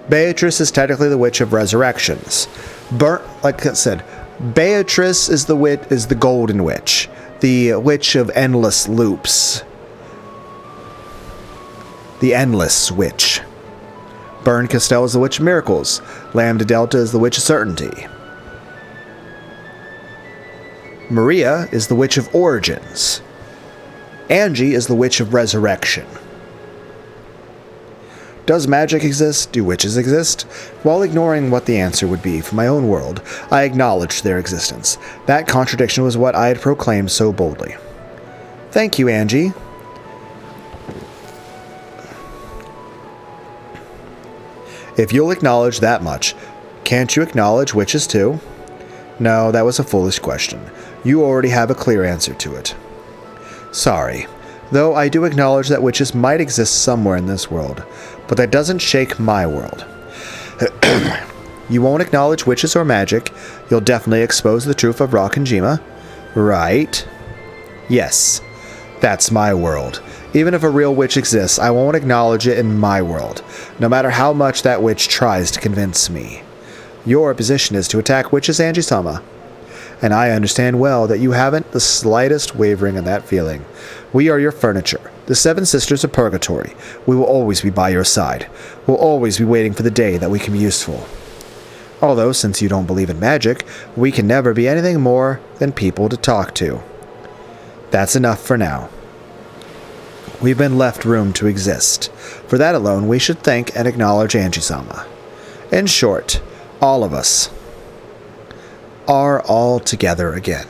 Beatrice is technically the Witch of Resurrections. Like I said, Beatrice is the Golden Witch, the Witch of Endless Loops, the Endless Witch. Bern Castell is the Witch of Miracles. Lambda Delta is the Witch of Certainty. Maria is the Witch of Origins. Angie is the Witch of Resurrection. Does magic exist? Do witches exist? While ignoring what the answer would be for my own world, I acknowledged their existence. That contradiction was what I had proclaimed so boldly. Thank you, Angie. If you'll acknowledge that much, can't you acknowledge witches too? No, that was a foolish question. You already have a clear answer to it. Sorry, though I do acknowledge that witches might exist somewhere in this world, but that doesn't shake my world. You won't acknowledge witches or magic. You'll definitely expose the truth of Rock and Jima, right? Yes, that's my world. Even if a real witch exists, I won't acknowledge it in my world, no matter how much that witch tries to convince me. Your position is to attack witches, Angie-sama. And I understand well that you haven't the slightest wavering in that feeling. We are your furniture, the Seven Sisters of Purgatory. We will always be by your side. We'll always be waiting for the day that we can be useful. Although, since you don't believe in magic, we can never be anything more than people to talk to. That's enough for now. We've been left room to exist. For that alone, we should thank and acknowledge Angie-sama. In short, all of us are all together again.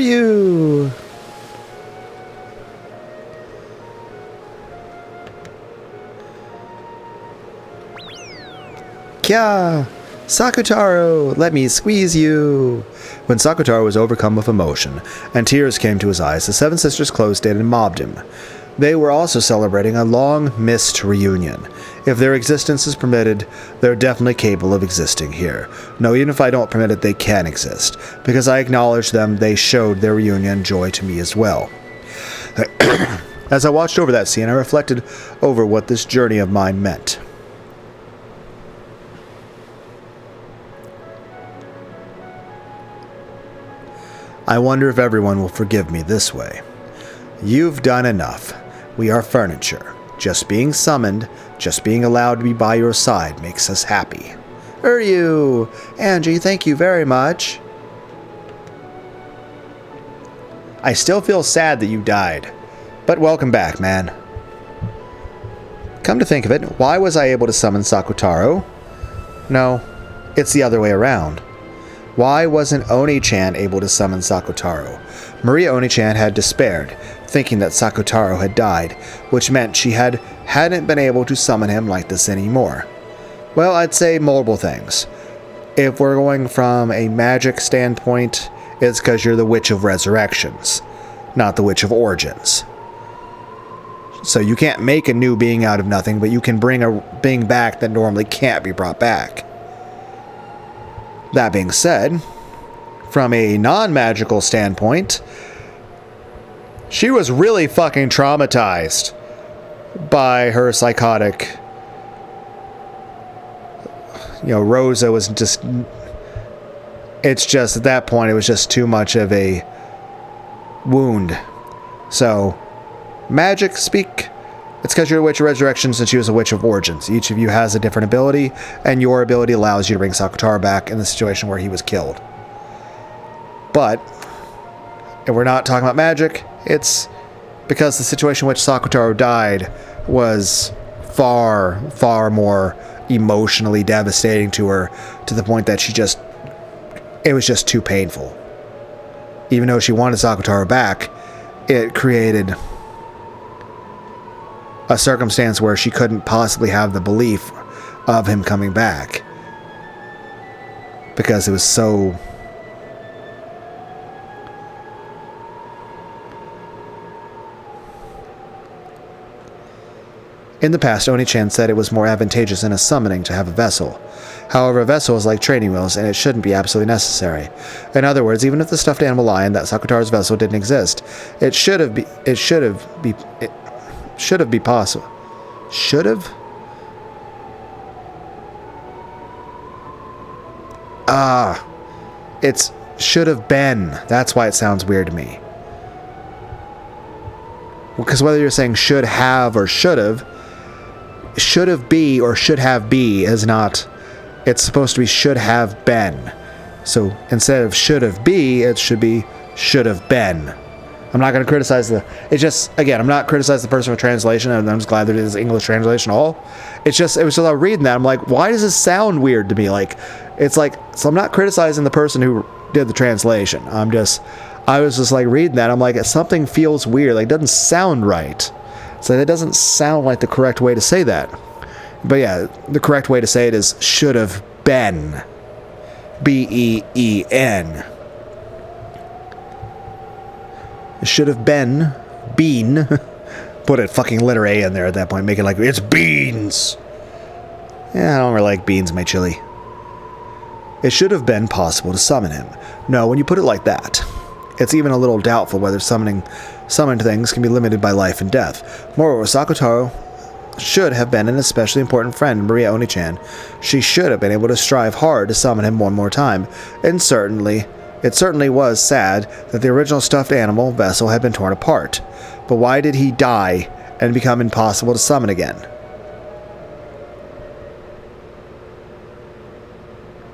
You? Kya! Sakutaro, let me squeeze you! When Sakutaro was overcome with emotion, and tears came to his eyes, the Seven Sisters closed in and mobbed him. They were also celebrating a long-missed reunion. If their existence is permitted, they're definitely capable of existing here. No, even if I don't permit it, they can exist. Because I acknowledge them, they showed their reunion joy to me as well. As I watched over that scene, I reflected over what this journey of mine meant. I wonder if everyone will forgive me this way. You've done enough. We are furniture. Just being summoned, just being allowed to be by your side makes us happy. Uryu! Angie, thank you very much. I still feel sad that you died. But welcome back, man. Come to think of it, why was I able to summon Sakutaro? No, it's the other way around. Why wasn't Oni-chan able to summon Sakutaro? Maria Oni-chan had despaired, thinking that Sakutaro had died, which meant she hadn't been able to summon him like this anymore. Well, I'd say multiple things. If we're going from a magic standpoint, it's because you're the Witch of Resurrections, not the Witch of Origins. So you can't make a new being out of nothing, but you can bring a being back that normally can't be brought back. That being said, from a non-magical standpoint, she was really fucking traumatized by her psychotic. You know, Rosa was just... It's just, at that point, it was just too much of a wound. So, magic speak, it's because you're a Witch of Resurrections and she was a Witch of Origins. Each of you has a different ability, and your ability allows you to bring Sakutaro back in the situation where he was killed. But, if we're not talking about magic, it's because the situation in which Sakutaro died was far, far more emotionally devastating to her, to the point that it was just too painful. Even though she wanted Sakutaro back, it created a circumstance where she couldn't possibly have the belief of him coming back. Because it was so... In the past, Oni-chan said it was more advantageous in a summoning to have a vessel. However, a vessel is like training wheels, and it shouldn't be absolutely necessary. In other words, even if the stuffed animal lion, that Sakutaro's vessel, didn't exist, it should have be possible. Should have? It's should have been. That's why it sounds weird to me. Because whether you're saying should have or should have be or should have be is not. It's supposed to be should have been. So instead of should have be, it should be should have been. I'm not going to criticize I'm not criticizing the person for translation, and I'm just glad there is English translation at all. It was just I was reading that, I'm like, why does this sound weird to me? So I'm not criticizing the person who did the translation. I was just like reading that, I'm like, something feels weird, like it doesn't sound right. So that doesn't sound like the correct way to say that. But yeah, the correct way to say it is should have been. B-E-E-N. It should have been. Bean. Put a fucking letter A in there at that point. Make it like, it's beans. Yeah, I don't really like beans in my chili. It should have been possible to summon him. No, when you put it like that, it's even a little doubtful whether summoned things can be limited by life and death. Moreover, Sakutaro should have been an especially important friend, Maria Oni-chan. She should have been able to strive hard to summon him one more time. And it certainly was sad that the original stuffed animal vessel had been torn apart. But why did he die and become impossible to summon again?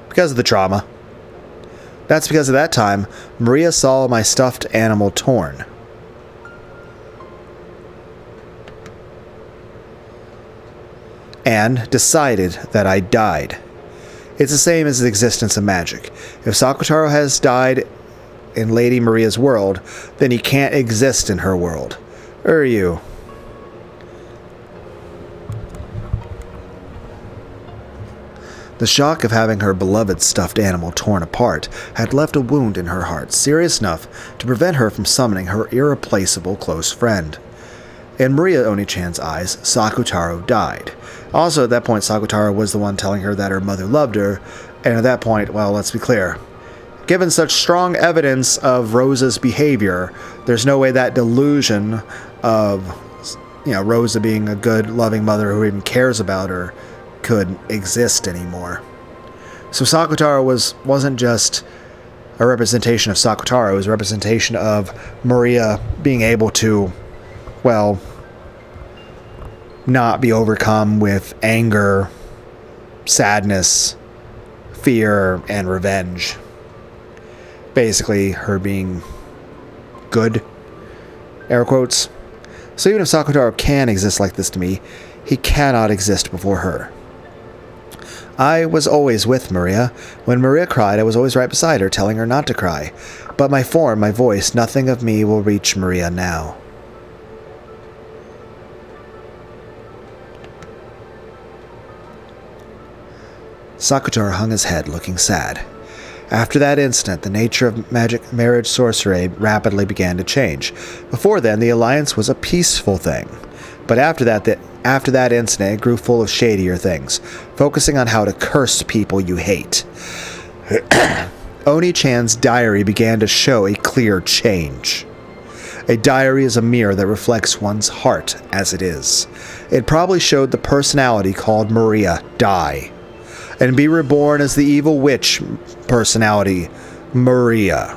Because of the trauma. That's because at that time, Maria saw my stuffed animal torn. And decided that I died. It's the same as the existence of magic. If Sakutaro has died in Lady Maria's world, then he can't exist in her world. You. The shock of having her beloved stuffed animal torn apart had left a wound in her heart serious enough to prevent her from summoning her irreplaceable close friend. In Maria Oni-chan's eyes, Sakutaro died. Also, at that point, Sakutaro was the one telling her that her mother loved her, and at that point, well, let's be clear. Given such strong evidence of Rosa's behavior, there's no way that delusion of, Rosa being a good, loving mother who even cares about her could exist anymore. So Sakutaro wasn't just a representation of Sakutaro, it was a representation of Maria being able to, not be overcome with anger, sadness, fear, and revenge. Basically, her being good, air quotes. So even if Sakutaro can exist like this to me, he cannot exist before her. I was always with Maria. When Maria cried, I was always right beside her, telling her not to cry. But my form, my voice, nothing of me will reach Maria now. Sakutaro hung his head, looking sad. After that incident, the nature of magic marriage sorcery rapidly began to change. Before then, the alliance was a peaceful thing. But after that incident, it grew full of shadier things, focusing on how to curse people you hate. Oni-chan's diary began to show a clear change. A diary is a mirror that reflects one's heart as it is. It probably showed the personality called Maria die, and be reborn as the evil witch personality, Maria.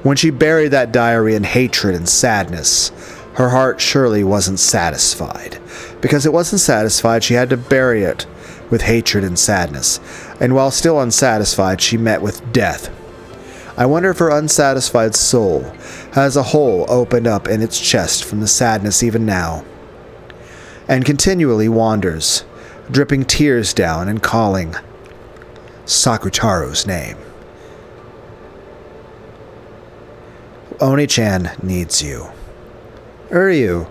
When she buried that diary in hatred and sadness, her heart surely wasn't satisfied. Because it wasn't satisfied, she had to bury it with hatred and sadness. And while still unsatisfied, she met with death. I wonder if her unsatisfied soul has a hole opened up in its chest from the sadness even now, and continually wanders, dripping tears down and calling Sakutaro's name. Oni-chan needs you. Uryu.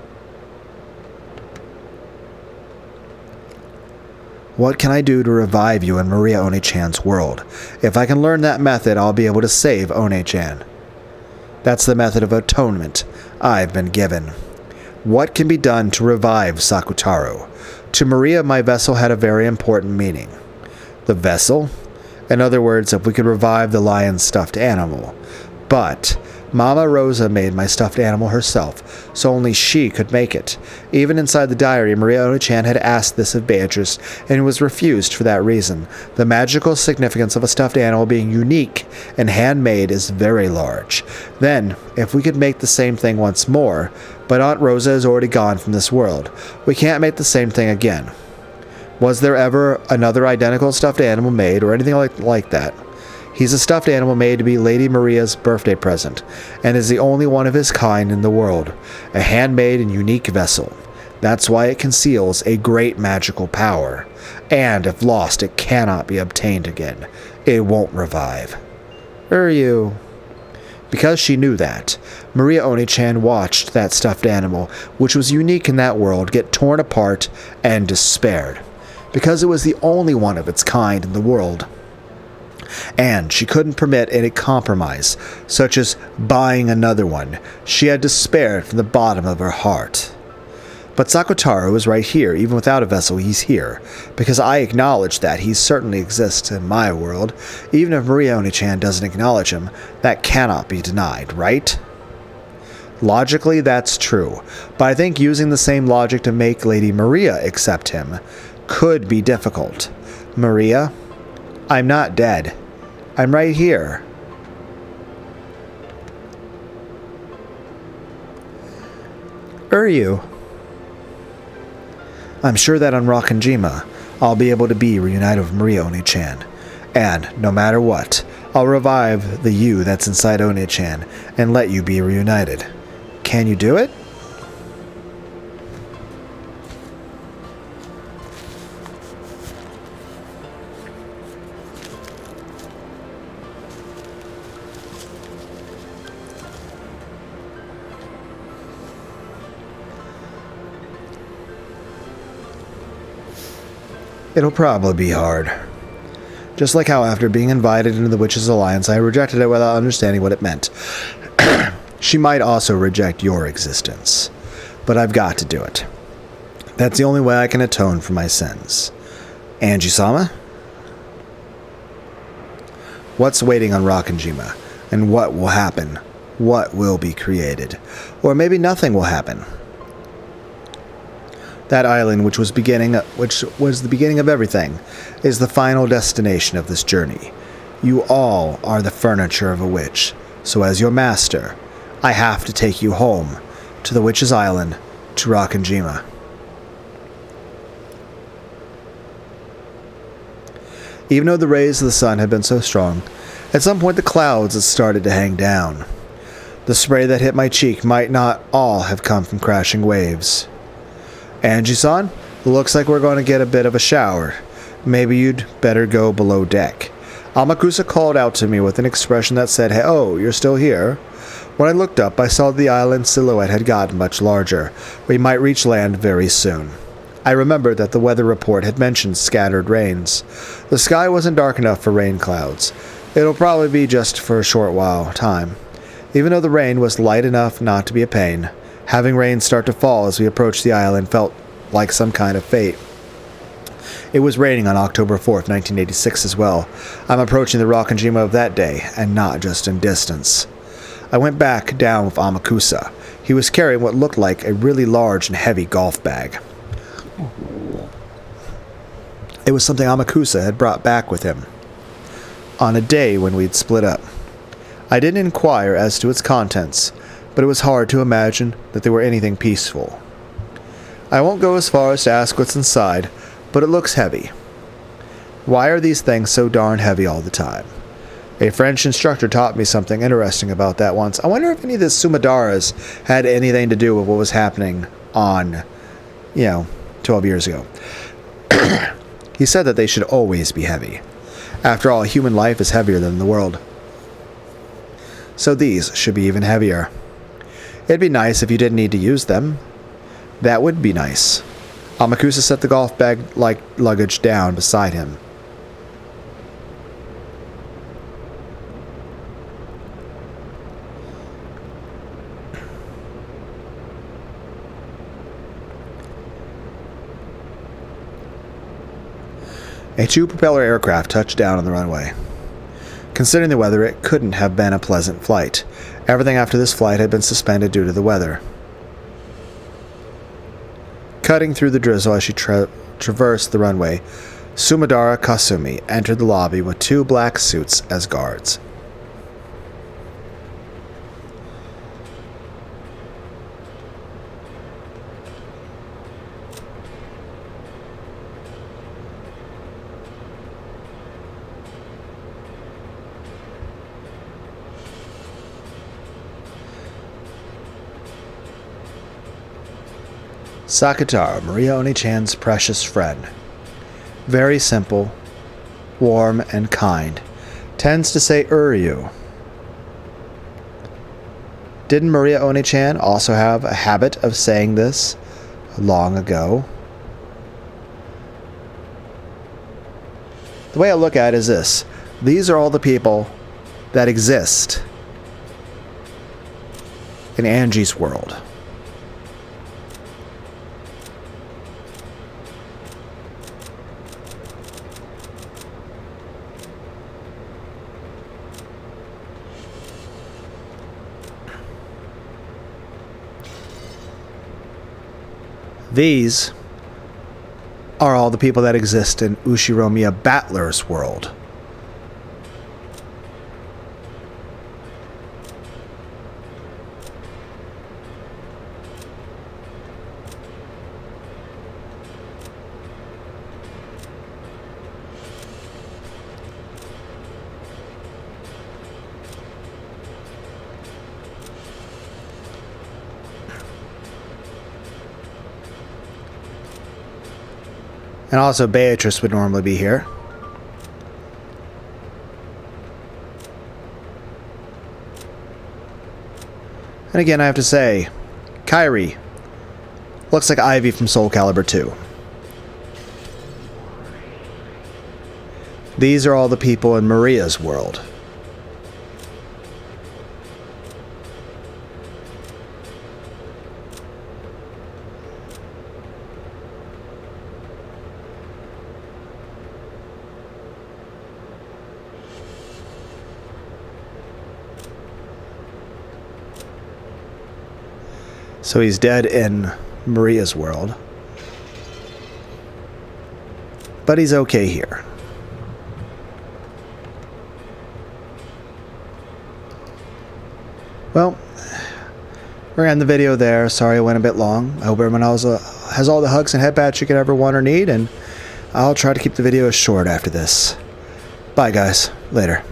What can I do to revive you in Maria Oni-chan's world? If I can learn that method, I'll be able to save Oni-chan. That's the method of atonement I've been given. What can be done to revive Sakutaro? To Maria, my vessel had a very important meaning. The vessel? In other words, if we could revive the lion's stuffed animal. But Mama Rosa made my stuffed animal herself, so only she could make it. Even inside the diary, Maria Oni-chan had asked this of Beatrice, and was refused for that reason. The magical significance of a stuffed animal being unique and handmade is very large. Then, if we could make the same thing once more, but Aunt Rosa is already gone from this world, we can't make the same thing again. Was there ever another identical stuffed animal made, or anything like that? He's a stuffed animal made to be Lady Maria's birthday present, and is the only one of his kind in the world, a handmade and unique vessel. That's why it conceals a great magical power, and if lost, it cannot be obtained again. It won't revive. You? Because she knew that, Maria Oni-chan watched that stuffed animal, which was unique in that world, get torn apart and despaired, because it was the only one of its kind in the world. And she couldn't permit any compromise, such as buying another one. She had despaired from the bottom of her heart. But Sakutaro is right here. Even without a vessel, he's here, because I acknowledge that he certainly exists in my world. Even if Maria Oni-chan doesn't acknowledge him, that cannot be denied, right? Logically, that's true, but I think using the same logic to make Lady Maria accept him could be difficult. Maria, I'm not dead. I'm right here. You? I'm sure that on Rakanjima, I'll be able to be reunited with Maria Oni-chan. And, no matter what, I'll revive the you that's inside Oni-chan and let you be reunited. Can you do it? It'll probably be hard. Just like how after being invited into the Witches' Alliance, I rejected it without understanding what it meant. She might also reject your existence. But I've got to do it. That's the only way I can atone for my sins. Angie-sama? What's waiting on Rakanjima? And what will happen? What will be created? Or maybe nothing will happen. That island, which was the beginning of everything, is the final destination of this journey. You all are the furniture of a witch, so as your master, I have to take you home, to the Witch's Island, to Rakanjima. Even though the rays of the sun had been so strong, at some point the clouds had started to hang down. The spray that hit my cheek might not all have come from crashing waves. Angie-san, looks like we're going to get a bit of a shower. Maybe you'd better go below deck. Amakusa called out to me with an expression that said, "Hey, oh, you're still here?" When I looked up, I saw the island's silhouette had gotten much larger. We might reach land very soon. I remembered that the weather report had mentioned scattered rains. The sky wasn't dark enough for rain clouds. It'll probably be just for a short time. Even though the rain was light enough not to be a pain, having rain start to fall as we approached the island felt like some kind of fate. It was raining on October 4th, 1986 as well. I'm approaching the Rakanjima of that day, and not just in distance. I went back down with Amakusa. He was carrying what looked like a really large and heavy golf bag. It was something Amakusa had brought back with him on a day when we'd split up. I didn't inquire as to its contents, but it was hard to imagine that they were anything peaceful. I won't go as far as to ask what's inside, but it looks heavy. Why are these things so darn heavy all the time? A French instructor taught me something interesting about that once. I wonder if any of the Sumadaras had anything to do with what was happening on, 12 years ago. He said that they should always be heavy. After all, human life is heavier than the world. So these should be even heavier. It'd be nice if you didn't need to use them. That would be nice. Amakusa set the golf bag-like luggage down beside him. A two-propeller aircraft touched down on the runway. Considering the weather, it couldn't have been a pleasant flight. Everything after this flight had been suspended due to the weather. Cutting through the drizzle as she traversed the runway, Sumadara Kasumi entered the lobby with two black suits as guards. Sakataro, Maria Oni-chan's precious friend. Very simple, warm, and kind. Tends to say Uryu. Didn't Maria Oni-chan also have a habit of saying this long ago? The way I look at it is this. These are all the people that exist in Angie's world. These are all the people that exist in Ushiromiya Battler's world. And also Beatrice would normally be here. And again, I have to say, Kairi looks like Ivy from Soul Calibur 2. These are all the people in Maria's world. So he's dead in Maria's world. But he's okay here. Well, we're going to end the video there. Sorry I went a bit long. I hope everyone else has all the hugs and headbats you could ever want or need. And I'll try to keep the video short after this. Bye, guys. Later.